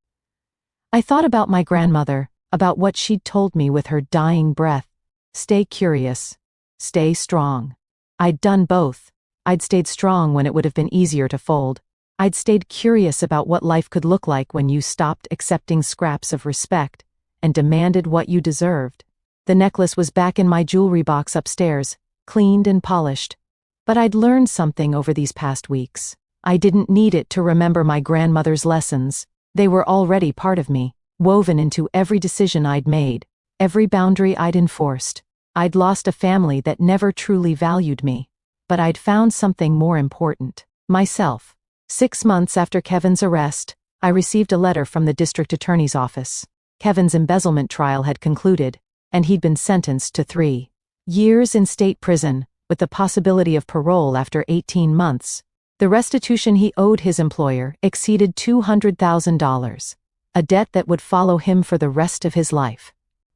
S1: I thought about my grandmother, about what she'd told me with her dying breath. Stay curious. Stay strong. I'd done both. I'd stayed strong when it would have been easier to fold. I'd stayed curious about what life could look like when you stopped accepting scraps of respect and demanded what you deserved. The necklace was back in my jewelry box upstairs, cleaned and polished. But I'd learned something over these past weeks. I didn't need it to remember my grandmother's lessons. They were already part of me, woven into every decision I'd made, every boundary I'd enforced. I'd lost a family that never truly valued me. But I'd found something more important. Myself. 6 months after Kevin's arrest, I received a letter from the district attorney's office. Kevin's embezzlement trial had concluded, and he'd been sentenced to 3 years in state prison, with the possibility of parole after 18 months. The restitution he owed his employer exceeded $200,000, a debt that would follow him for the rest of his life.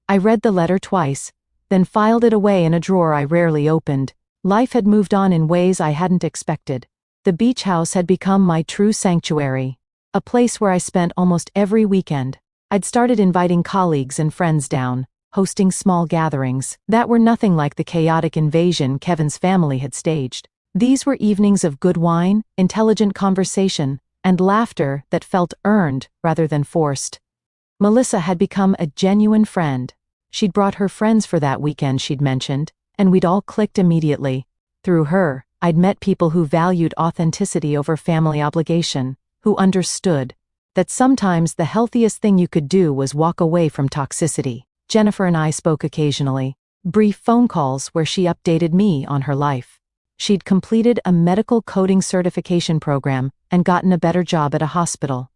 S1: I read the letter twice, then filed it away in a drawer I rarely opened. Life had moved on in ways I hadn't expected. The beach house had become my true sanctuary, a place where I spent almost every weekend. I'd started inviting colleagues and friends down, hosting small gatherings that were nothing like the chaotic invasion Kevin's family had staged. These were evenings of good wine, intelligent conversation, and laughter that felt earned rather than forced. Melissa had become a genuine friend. She'd brought her friends for that weekend she'd mentioned, and we'd all clicked immediately. Through her, I'd met people who valued authenticity over family obligation, who understood that sometimes the healthiest thing you could do was walk away from toxicity. Jennifer and I spoke occasionally, brief phone calls where she updated me on her life. She'd completed a medical coding certification program and gotten a better job at a hospital.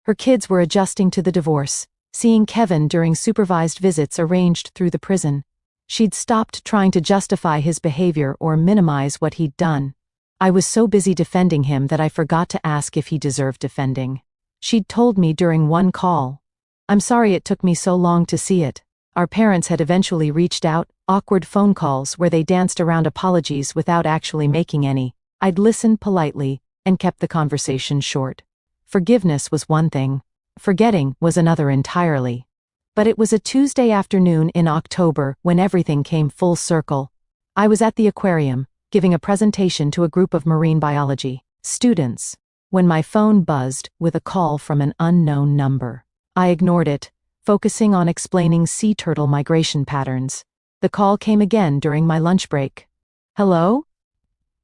S1: Her kids were adjusting to the divorce, seeing Kevin during supervised visits arranged through the prison. She'd stopped trying to justify his behavior or minimize what he'd done. I was so busy defending him that I forgot to ask if he deserved defending. She'd told me during one call, "I'm sorry it took me so long to see it." Our parents had eventually reached out, awkward phone calls where they danced around apologies without actually making any. I'd listened politely and kept the conversation short. Forgiveness was one thing. Forgetting was another entirely. But it was a Tuesday afternoon in October when everything came full circle. I was at the aquarium, giving a presentation to a group of marine biology students, when my phone buzzed with a call from an unknown number. I ignored it, focusing on explaining sea turtle migration patterns. The call came again during my lunch break. "Hello?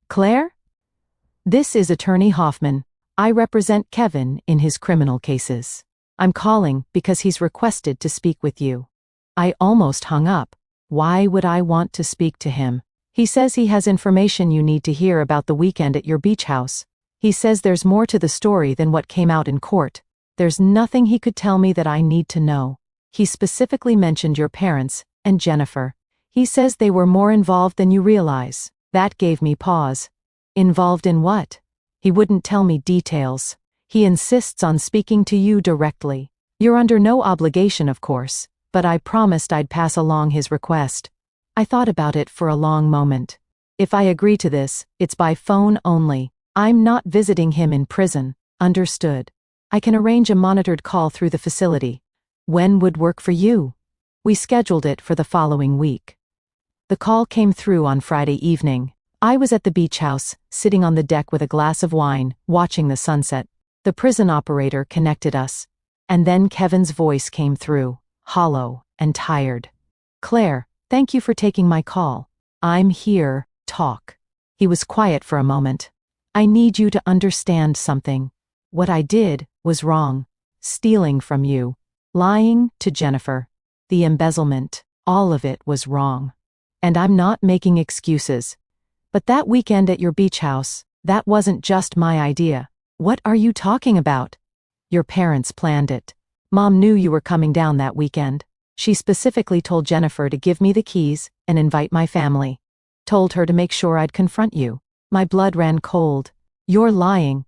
S1: Claire? This is Attorney Hoffman. I represent Kevin in his criminal cases. I'm calling because he's requested to speak with you." I almost hung up. Why would I want to speak to him? He says he has information you need to hear about the weekend at your beach house. He says there's more to the story than what came out in court. There's nothing he could tell me that I need to know. He specifically mentioned your parents and Jennifer. He says they were more involved than you realize. That gave me pause. Involved in what? He wouldn't tell me details. He insists on speaking to you directly. You're under no obligation, of course, but I promised I'd pass along his request. I thought about it for a long moment. If I agree to this, it's by phone only. I'm not visiting him in prison. Understood. I can arrange a monitored call through the facility. When would work for you? We scheduled it for the following week. The call came through on Friday evening. I was at the beach house, sitting on the deck with a glass of wine, watching the sunset. The prison operator connected us. And then Kevin's voice came through, hollow and tired. "Claire, thank you for taking my call. I'm here, talk." He was quiet for a moment. "I need you to understand something. What I did was wrong. Stealing from you, lying to Jennifer, the embezzlement, all of it was wrong. And I'm not making excuses. But that weekend at your beach house, that wasn't just my idea." "What are you talking about?" "Your parents planned it. Mom knew you were coming down that weekend. She specifically told Jennifer to give me the keys and invite my family. Told her to make sure I'd confront you." My blood ran cold. "You're lying."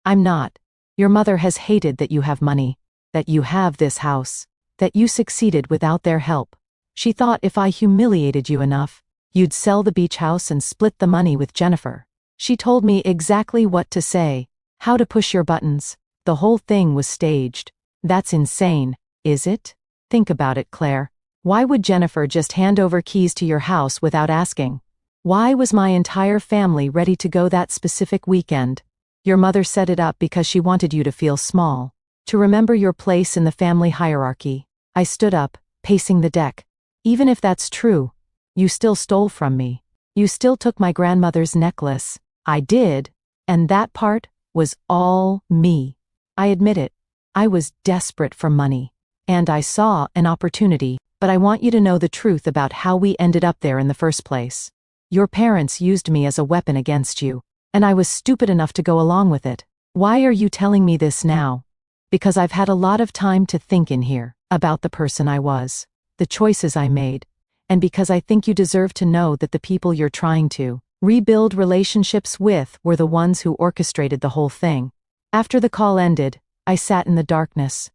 S1: "I'm not. Your mother has hated that you have money, that you have this house, that you succeeded without their help. She thought if I humiliated you enough, you'd sell the beach house and split the money with Jennifer. She told me exactly what to say, how to push your buttons. The whole thing was staged. That's insane, is it? Think about it, Claire. Why would Jennifer just hand over keys to your house without asking? Why was my entire family ready to go that specific weekend? Your mother set it up because she wanted you to feel small, to remember your place in the family hierarchy. I stood up, pacing the deck. Even if that's true, you still stole from me. You still took my grandmother's necklace. I did, and that part was all me. I admit it. I was desperate for money, and I saw an opportunity, but I want you to know the truth about how we ended up there in the first place. Your parents used me as a weapon against you, and I was stupid enough to go along with it. Why are you telling me this now? Because I've had a lot of time to think in here about the person I was, the choices I made, and because I think you deserve to know that the people you're trying to rebuild relationships with were the ones who orchestrated the whole thing. After the call ended, I sat in the darkness,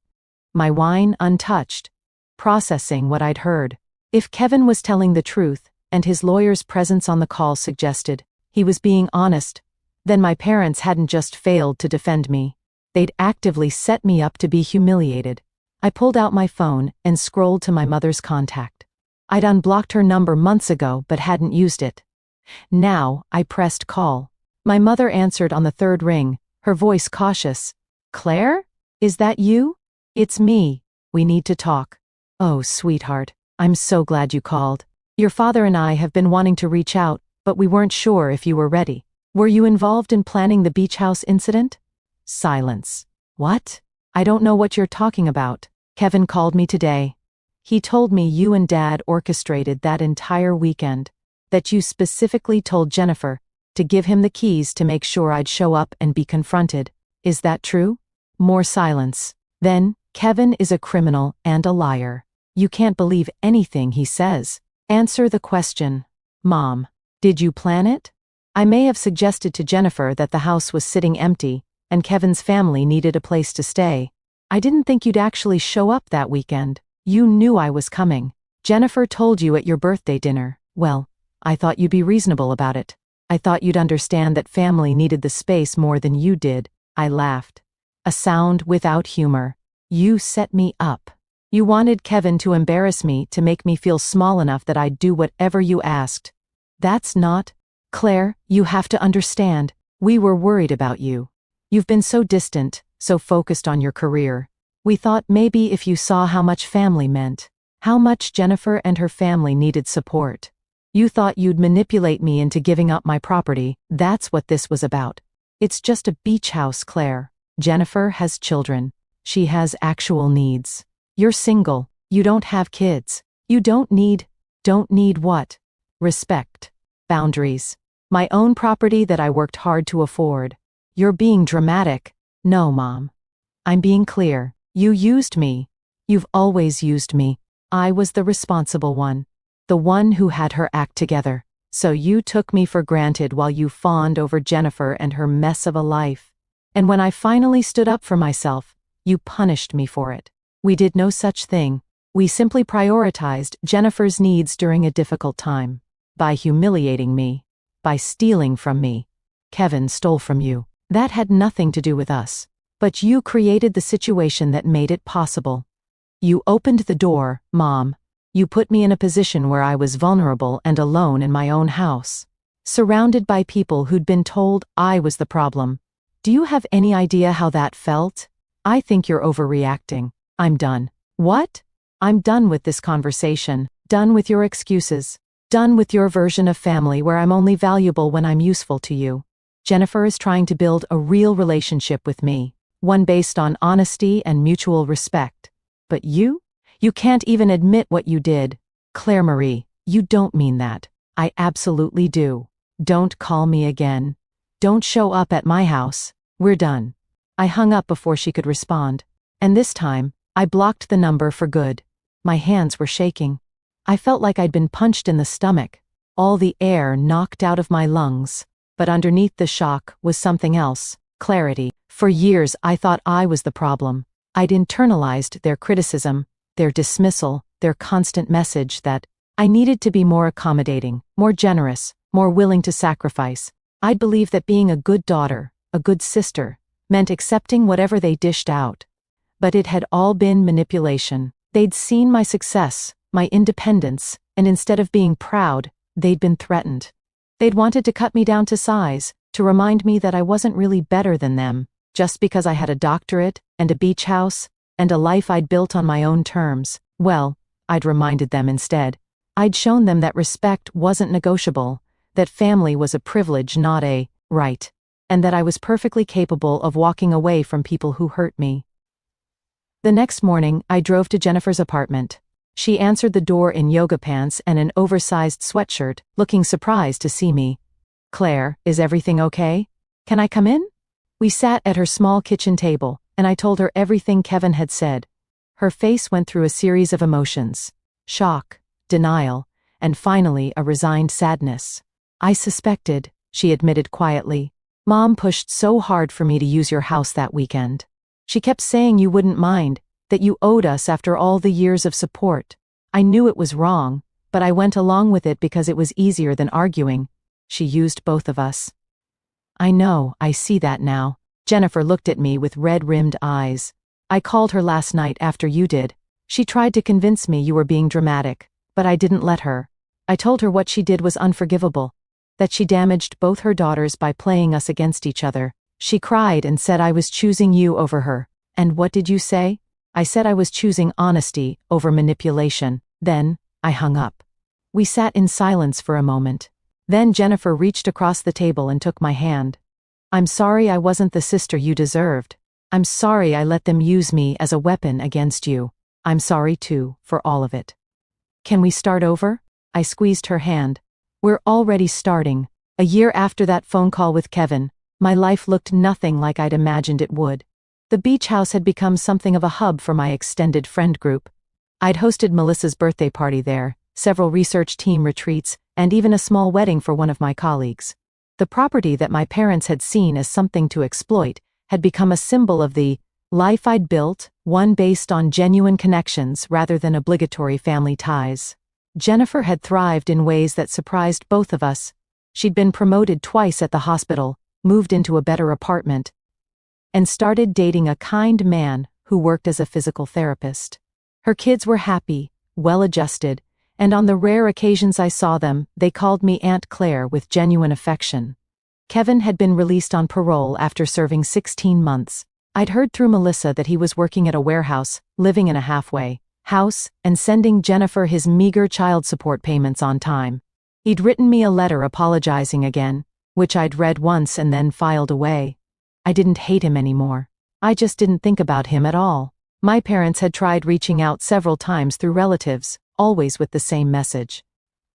S1: my wine untouched, processing what I'd heard. If Kevin was telling the truth, and his lawyer's presence on the call suggested he was being honest, then my parents hadn't just failed to defend me. They'd actively set me up to be humiliated. I pulled out my phone and scrolled to my mother's contact. I'd unblocked her number months ago but hadn't used it. Now, I pressed call. My mother answered on the third ring, her voice cautious. "Claire? Is that you?" "It's me. We need to talk." "Oh, sweetheart, I'm so glad you called. Your father and I have been wanting to reach out, but we weren't sure if you were ready. Were you involved in planning the beach house incident?" Silence. "What? I don't know what you're talking about. Kevin called me today. He told me you and Dad orchestrated that entire weekend, that you specifically told Jennifer to give him the keys to make sure I'd show up and be confronted. Is that true?" More silence. Then, "Kevin is a criminal and a liar. You can't believe anything he says. Answer the question." "Mom, did you plan it?" I may have suggested to Jennifer that the house was sitting empty, and Kevin's family needed a place to stay. "I didn't think you'd actually show up that weekend. You knew I was coming. Jennifer told you at your birthday dinner. Well, I thought you'd be reasonable about it. I thought you'd understand that family needed the space more than you did." I laughed. A sound without humor. "You set me up. You wanted Kevin to embarrass me to make me feel small enough that I'd do whatever you asked. That's not... Claire, you have to understand. We were worried about you. You've been so distant, so focused on your career. We thought maybe if you saw how much family meant, how much Jennifer and her family needed support, you thought you'd manipulate me into giving up my property. That's what this was about. It's just a beach house, Claire. Jennifer has children. She has actual needs. You're single. You don't have kids. You don't need what? Respect. Boundaries. My own property that I worked hard to afford. You're being dramatic." "No, Mom. I'm being clear. You used me. You've always used me. I was the responsible one. The one who had her act together. So you took me for granted while you fawned over Jennifer and her mess of a life. And when I finally stood up for myself, you punished me for it. We did no such thing. We simply prioritized Jennifer's needs during a difficult time. By humiliating me. By stealing from me. Kevin stole from you. That had nothing to do with us. But you created the situation that made it possible. You opened the door, Mom. You put me in a position where I was vulnerable and alone in my own house. Surrounded by people who'd been told I was the problem. Do you have any idea how that felt? I think you're overreacting. I'm done." "What?" "I'm done with this conversation. Done with your excuses. Done with your version of family where I'm only valuable when I'm useful to you. Jennifer is trying to build a real relationship with me, one based on honesty and mutual respect. But you can't even admit what you did. Claire Marie, you don't mean that." "I absolutely do. Don't call me again. Don't show up at my house. We're done." I hung up before she could respond. And this time, I blocked the number for good. My hands were shaking. I felt like I'd been punched in the stomach, all the air knocked out of my lungs. But underneath the shock was something else, clarity. For years I thought I was the problem. I'd internalized their criticism, their dismissal, their constant message that I needed to be more accommodating, more generous, more willing to sacrifice. I'd believed that being a good daughter, a good sister, meant accepting whatever they dished out. But it had all been manipulation. They'd seen my success, my independence, and instead of being proud, they'd been threatened. They'd wanted to cut me down to size, to remind me that I wasn't really better than them, just because I had a doctorate, and a beach house, and a life I'd built on my own terms. Well, I'd reminded them instead. I'd shown them that respect wasn't negotiable, that family was a privilege, not a right, and that I was perfectly capable of walking away from people who hurt me. The next morning, I drove to Jennifer's apartment. She answered the door in yoga pants and an oversized sweatshirt, looking surprised to see me. "Claire, is everything okay? Can I come in?" We sat at her small kitchen table, and I told her everything Kevin had said. Her face went through a series of emotions: shock, denial, and finally a resigned sadness. "I suspected," she admitted quietly. "Mom pushed so hard for me to use your house that weekend. She kept saying you wouldn't mind, that you owed us after all the years of support. I knew it was wrong, but I went along with it because it was easier than arguing. She used both of us." "I know, I see that now." Jennifer looked at me with red-rimmed eyes. "I called her last night after you did. She tried to convince me you were being dramatic, but I didn't let her. I told her what she did was unforgivable, that she damaged both her daughters by playing us against each other. She cried and said I was choosing you over her. And what did you say?" "I said I was choosing honesty over manipulation." Then, I hung up. We sat in silence for a moment. Then Jennifer reached across the table and took my hand. "I'm sorry I wasn't the sister you deserved. I'm sorry I let them use me as a weapon against you. I'm sorry too, for all of it. Can we start over?" I squeezed her hand. "We're already starting." A year after that phone call with Kevin, my life looked nothing like I'd imagined it would. The beach house had become something of a hub for my extended friend group. I'd hosted Melissa's birthday party there, several research team retreats, and even a small wedding for one of my colleagues. The property that my parents had seen as something to exploit had become a symbol of the life I'd built, one based on genuine connections rather than obligatory family ties. Jennifer had thrived in ways that surprised both of us. She'd been promoted twice at the hospital, moved into a better apartment, and started dating a kind man who worked as a physical therapist. Her kids were happy, well-adjusted, and on the rare occasions I saw them, they called me Aunt Claire with genuine affection. Kevin had been released on parole after serving 16 months. I'd heard through Melissa that he was working at a warehouse, living in a halfway house, and sending Jennifer his meager child support payments on time. He'd written me a letter apologizing again, which I'd read once and then filed away. I didn't hate him anymore. I just didn't think about him at all. My parents had tried reaching out several times through relatives, always with the same message.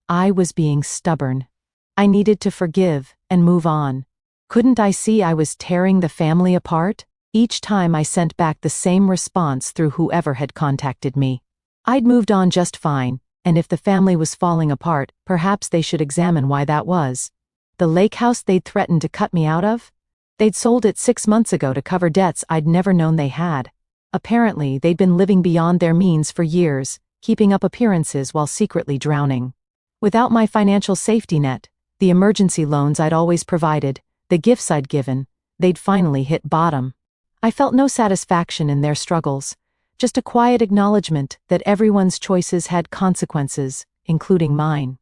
S1: I was being stubborn. I needed to forgive and move on. Couldn't I see I was tearing the family apart? Each time I sent back the same response through whoever had contacted me. I'd moved on just fine, and if the family was falling apart, perhaps they should examine why that was. The lake house they'd threatened to cut me out of? They'd sold it 6 months ago to cover debts I'd never known they had. Apparently, they'd been living beyond their means for years, keeping up appearances while secretly drowning. Without my financial safety net, the emergency loans I'd always provided, the gifts I'd given, they'd finally hit bottom. I felt no satisfaction in their struggles, just a quiet acknowledgement that everyone's choices had consequences, including mine.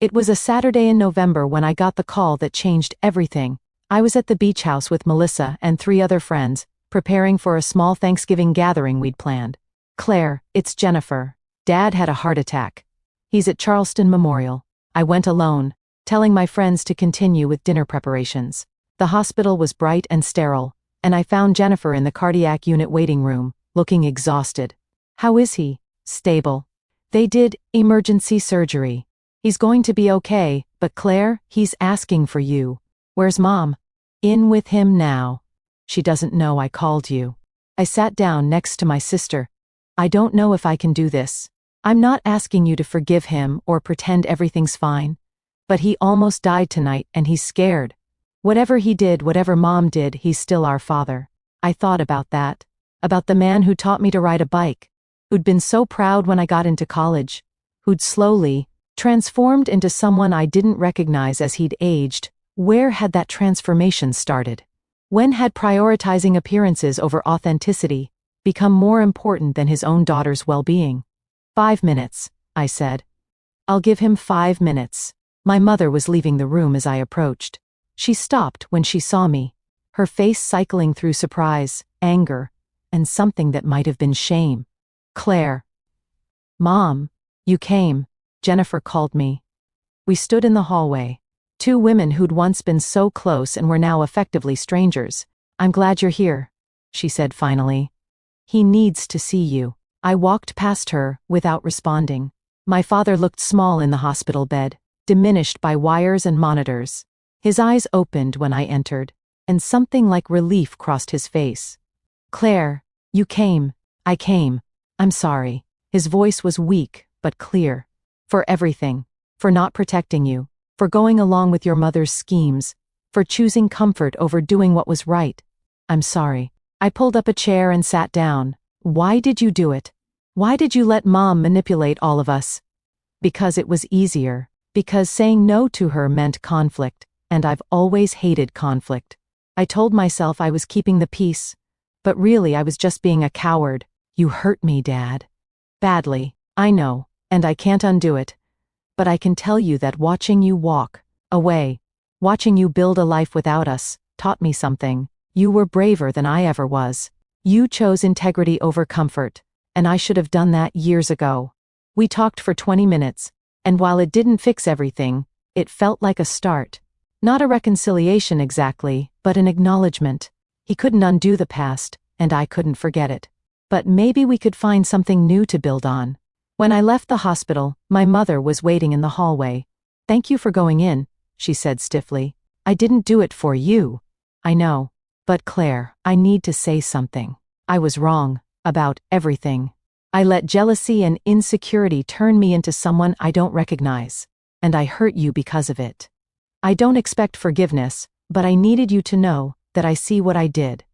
S1: It was a Saturday in November when I got the call that changed everything. I was at the beach house with Melissa and 3 other friends, preparing for a small Thanksgiving gathering we'd planned. "Claire, it's Jennifer. Dad had a heart attack. He's at Charleston Memorial." I went alone, telling my friends to continue with dinner preparations. The hospital was bright and sterile, and I found Jennifer in the cardiac unit waiting room, looking exhausted. "How is he?" "Stable. They did emergency surgery. He's going to be okay, but Claire, he's asking for you." "Where's Mom?" "In with him now. She doesn't know I called you." I sat down next to my sister. "I don't know if I can do this. I'm not asking you to forgive him or pretend everything's fine. But he almost died tonight and he's scared. Whatever he did, whatever Mom did, he's still our father." I thought about that. About the man who taught me to ride a bike, who'd been so proud when I got into college, who'd slowly transformed into someone I didn't recognize as he'd aged. Where had that transformation started? When had prioritizing appearances over authenticity become more important than his own daughter's well-being? 5 minutes, I said. "I'll give him 5 minutes." My mother was leaving the room as I approached. She stopped when she saw me, her face cycling through surprise, anger, and something that might have been shame. "Claire." "Mom, you came," Jennifer called me. We stood in the hallway. 2 women who'd once been so close and were now effectively strangers. "I'm glad you're here," she said finally. "He needs to see you." I walked past her without responding. My father looked small in the hospital bed, diminished by wires and monitors. His eyes opened when I entered, and something like relief crossed his face. Claire, you came. I came. I'm sorry. His voice was weak, but clear. For everything. For not protecting you. For going along with your mother's schemes. For choosing comfort over doing what was right. I'm sorry. I pulled up a chair and sat down. Why did you do it? Why did you let Mom manipulate all of us? Because it was easier. Because saying no to her meant conflict, and I've always hated conflict. I told myself I was keeping the peace, but really I was just being a coward. You hurt me, Dad. Badly, I know, and I can't undo it. But I can tell you that watching you walk away, watching you build a life without us, taught me something. You were braver than I ever was. You chose integrity over comfort, and I should have done that years ago. We talked for 20 minutes, and while it didn't fix everything, it felt like a start. Not a reconciliation exactly, but an acknowledgement. He couldn't undo the past, and I couldn't forget it. But maybe we could find something new to build on. When I left the hospital, my mother was waiting in the hallway. Thank you for going in, she said stiffly. I didn't do it for you. I know. But Claire, I need to say something. I was wrong. About everything. I let jealousy and insecurity turn me into someone I don't recognize. And I hurt you because of it. I don't expect forgiveness, but I needed you to know that I see what I did.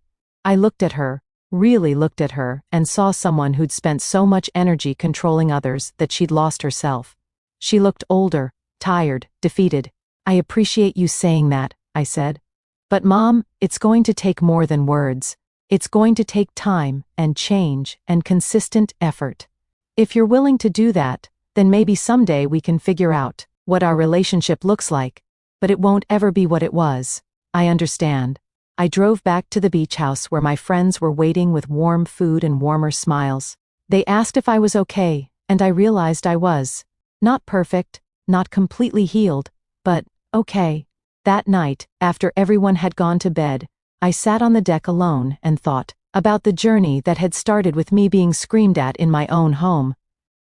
S1: I looked at her, really looked at her, and saw someone who'd spent so much energy controlling others that she'd lost herself. She looked older, tired, defeated. I appreciate you saying that, I said. But Mom, it's going to take more than words. It's going to take time and change and consistent effort. If you're willing to do that, then maybe someday we can figure out what our relationship looks like. But it won't ever be what it was. I understand. I drove back to the beach house where my friends were waiting with warm food and warmer smiles. They asked if I was okay, and I realized I was. Not perfect, not completely healed, but okay. That night, after everyone had gone to bed, I sat on the deck alone and thought about the journey that had started with me being screamed at in my own home.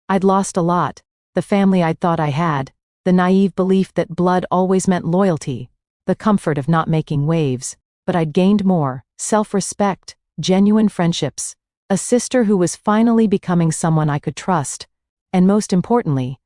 S1: I'd lost a lot, the family I'd thought I had, the naive belief that blood always meant loyalty, the comfort of not making waves, but I'd gained more, self-respect, genuine friendships, a sister who was finally becoming someone I could trust, and most importantly,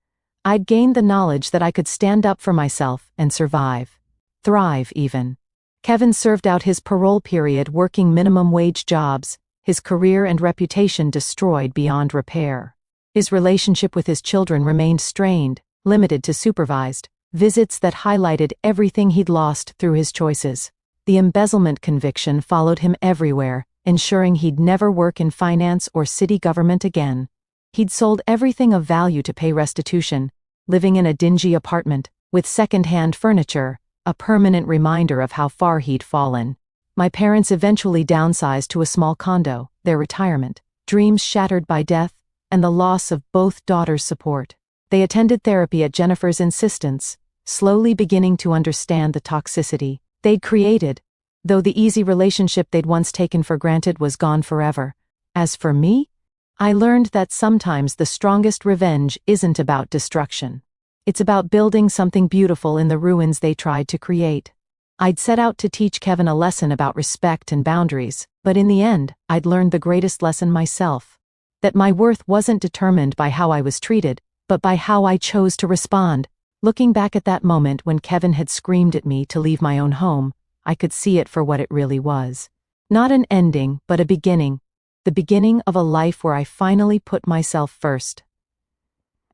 S1: I'd gained the knowledge that I could stand up for myself and survive. Thrive, even. Kevin served out his parole period working minimum wage jobs, his career and reputation destroyed beyond repair. His relationship with his children remained strained, limited to supervised visits that highlighted everything he'd lost through his choices. The embezzlement conviction followed him everywhere, ensuring he'd never work in finance or city government again. He'd sold everything of value to pay restitution, living in a dingy apartment, with second-hand furniture, a permanent reminder of how far he'd fallen. My parents eventually downsized to a small condo, their retirement, dreams shattered by death, and the loss of both daughters' support. They attended therapy at Jennifer's insistence, slowly beginning to understand the toxicity they'd created, though the easy relationship they'd once taken for granted was gone forever. As for me, I learned that sometimes the strongest revenge isn't about destruction. It's about building something beautiful in the ruins they tried to create. I'd set out to teach Kevin a lesson about respect and boundaries, but in the end, I'd learned the greatest lesson myself. That my worth wasn't determined by how I was treated, but by how I chose to respond. Looking back at that moment when Kevin had screamed at me to leave my own home, I could see it for what it really was. Not an ending, but a beginning. The beginning of a life where I finally put myself first.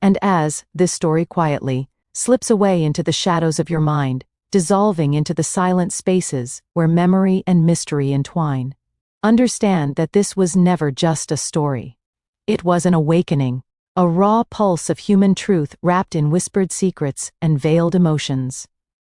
S1: And as, this story quietly, slips away into the shadows of your mind, dissolving into the silent spaces where memory and mystery entwine, understand that this was never just a story. It was an awakening, a raw pulse of human truth wrapped in whispered secrets and veiled emotions.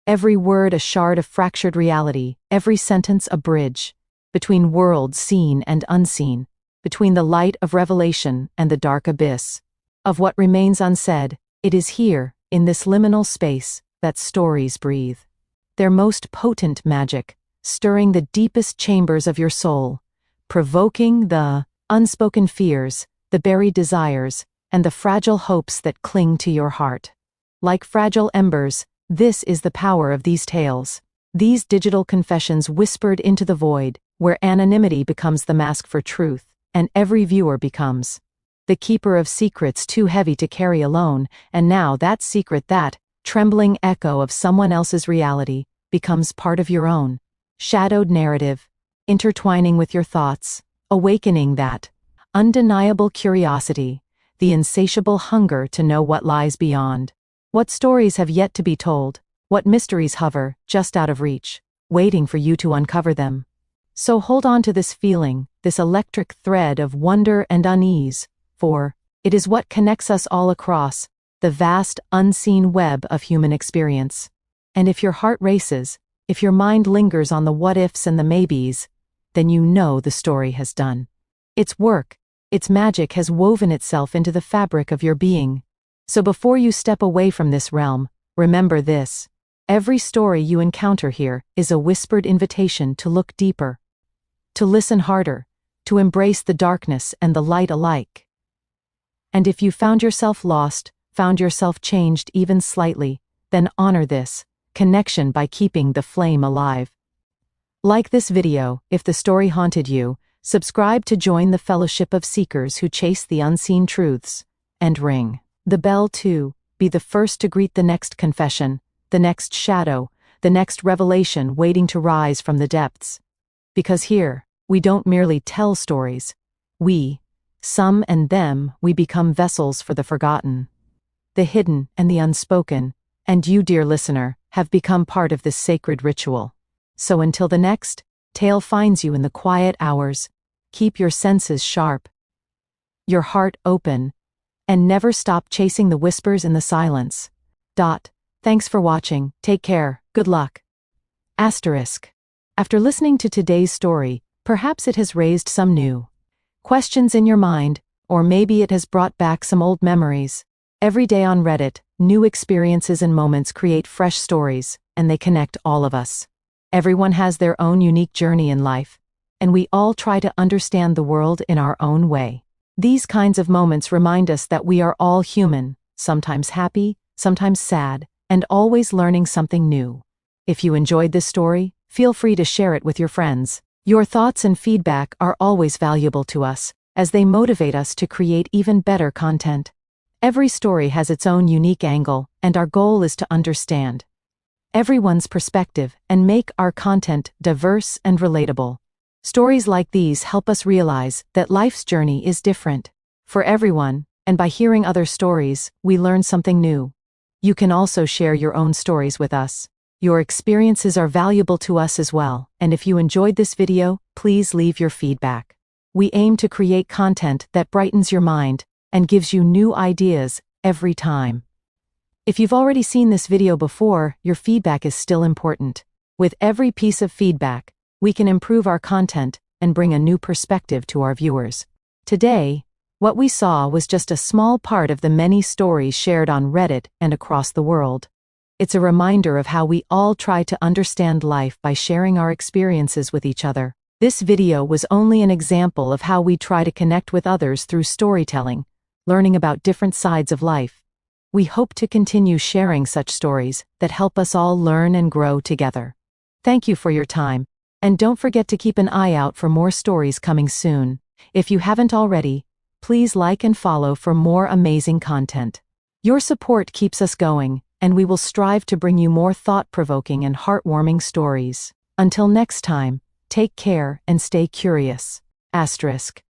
S1: Every word a shard of fractured reality, every sentence a bridge, between worlds seen and unseen, between the light of revelation and the dark abyss. Of what remains unsaid, it is here, in this liminal space, that stories breathe. Their most potent magic, stirring the deepest chambers of your soul, provoking the unspoken fears, the buried desires, and the fragile hopes that cling to your heart. Like fragile embers, this is the power of these tales. These digital confessions whispered into the void, where anonymity becomes the mask for truth, and every viewer becomes the keeper of secrets too heavy to carry alone, and now that secret, that trembling echo of someone else's reality, becomes part of your own shadowed narrative, intertwining with your thoughts, awakening that undeniable curiosity, the insatiable hunger to know what lies beyond. What stories have yet to be told, what mysteries hover just out of reach, waiting for you to uncover them. So hold on to this feeling, this electric thread of wonder and unease, for it is what connects us all across the vast, unseen web of human experience. And if your heart races, if your mind lingers on the what-ifs and the maybes, then you know the story has done its work, its magic has woven itself into the fabric of your being. So before you step away from this realm, remember this: every story you encounter here is a whispered invitation to look deeper, to listen harder, to embrace the darkness and the light alike. And if you found yourself lost, found yourself changed even slightly, then honor this connection by keeping the flame alive. Like this video if the story haunted you, subscribe to join the fellowship of seekers who chase the unseen truths, and ring the bell to be the first to greet the next confession, the next shadow, the next revelation waiting to rise from the depths. Because here, we don't merely tell stories. We, some and them, we become vessels for the forgotten, the hidden and the unspoken, and you, dear listener, have become part of this sacred ritual. So until the next tale finds you in the quiet hours, keep your senses sharp, your heart open, and never stop chasing the whispers in the silence. Thanks for watching, take care, good luck. After listening to today's story, perhaps it has raised some new questions in your mind, or maybe it has brought back some old memories. Every day on Reddit, new experiences and moments create fresh stories, and they connect all of us. Everyone has their own unique journey in life, and we all try to understand the world in our own way. These kinds of moments remind us that we are all human, sometimes happy, sometimes sad, and always learning something new. If you enjoyed this story, feel free to share it with your friends. Your thoughts and feedback are always valuable to us, as they motivate us to create even better content. Every story has its own unique angle, and our goal is to understand everyone's perspective and make our content diverse and relatable. Stories like these help us realize that life's journey is different for everyone, and by hearing other stories, we learn something new. You can also share your own stories with us. Your experiences are valuable to us as well, and if you enjoyed this video, please leave your feedback. We aim to create content that brightens your mind and gives you new ideas every time. If you've already seen this video before, your feedback is still important. With every piece of feedback, we can improve our content and bring a new perspective to our viewers. Today, what we saw was just a small part of the many stories shared on Reddit and across the world. It's a reminder of how we all try to understand life by sharing our experiences with each other. This video was only an example of how we try to connect with others through storytelling, learning about different sides of life. We hope to continue sharing such stories that help us all learn and grow together. Thank you for your time, and don't forget to keep an eye out for more stories coming soon. If you haven't already, please like and follow for more amazing content. Your support keeps us going, and we will strive to bring you more thought-provoking and heartwarming stories. Until next time, take care and stay curious. **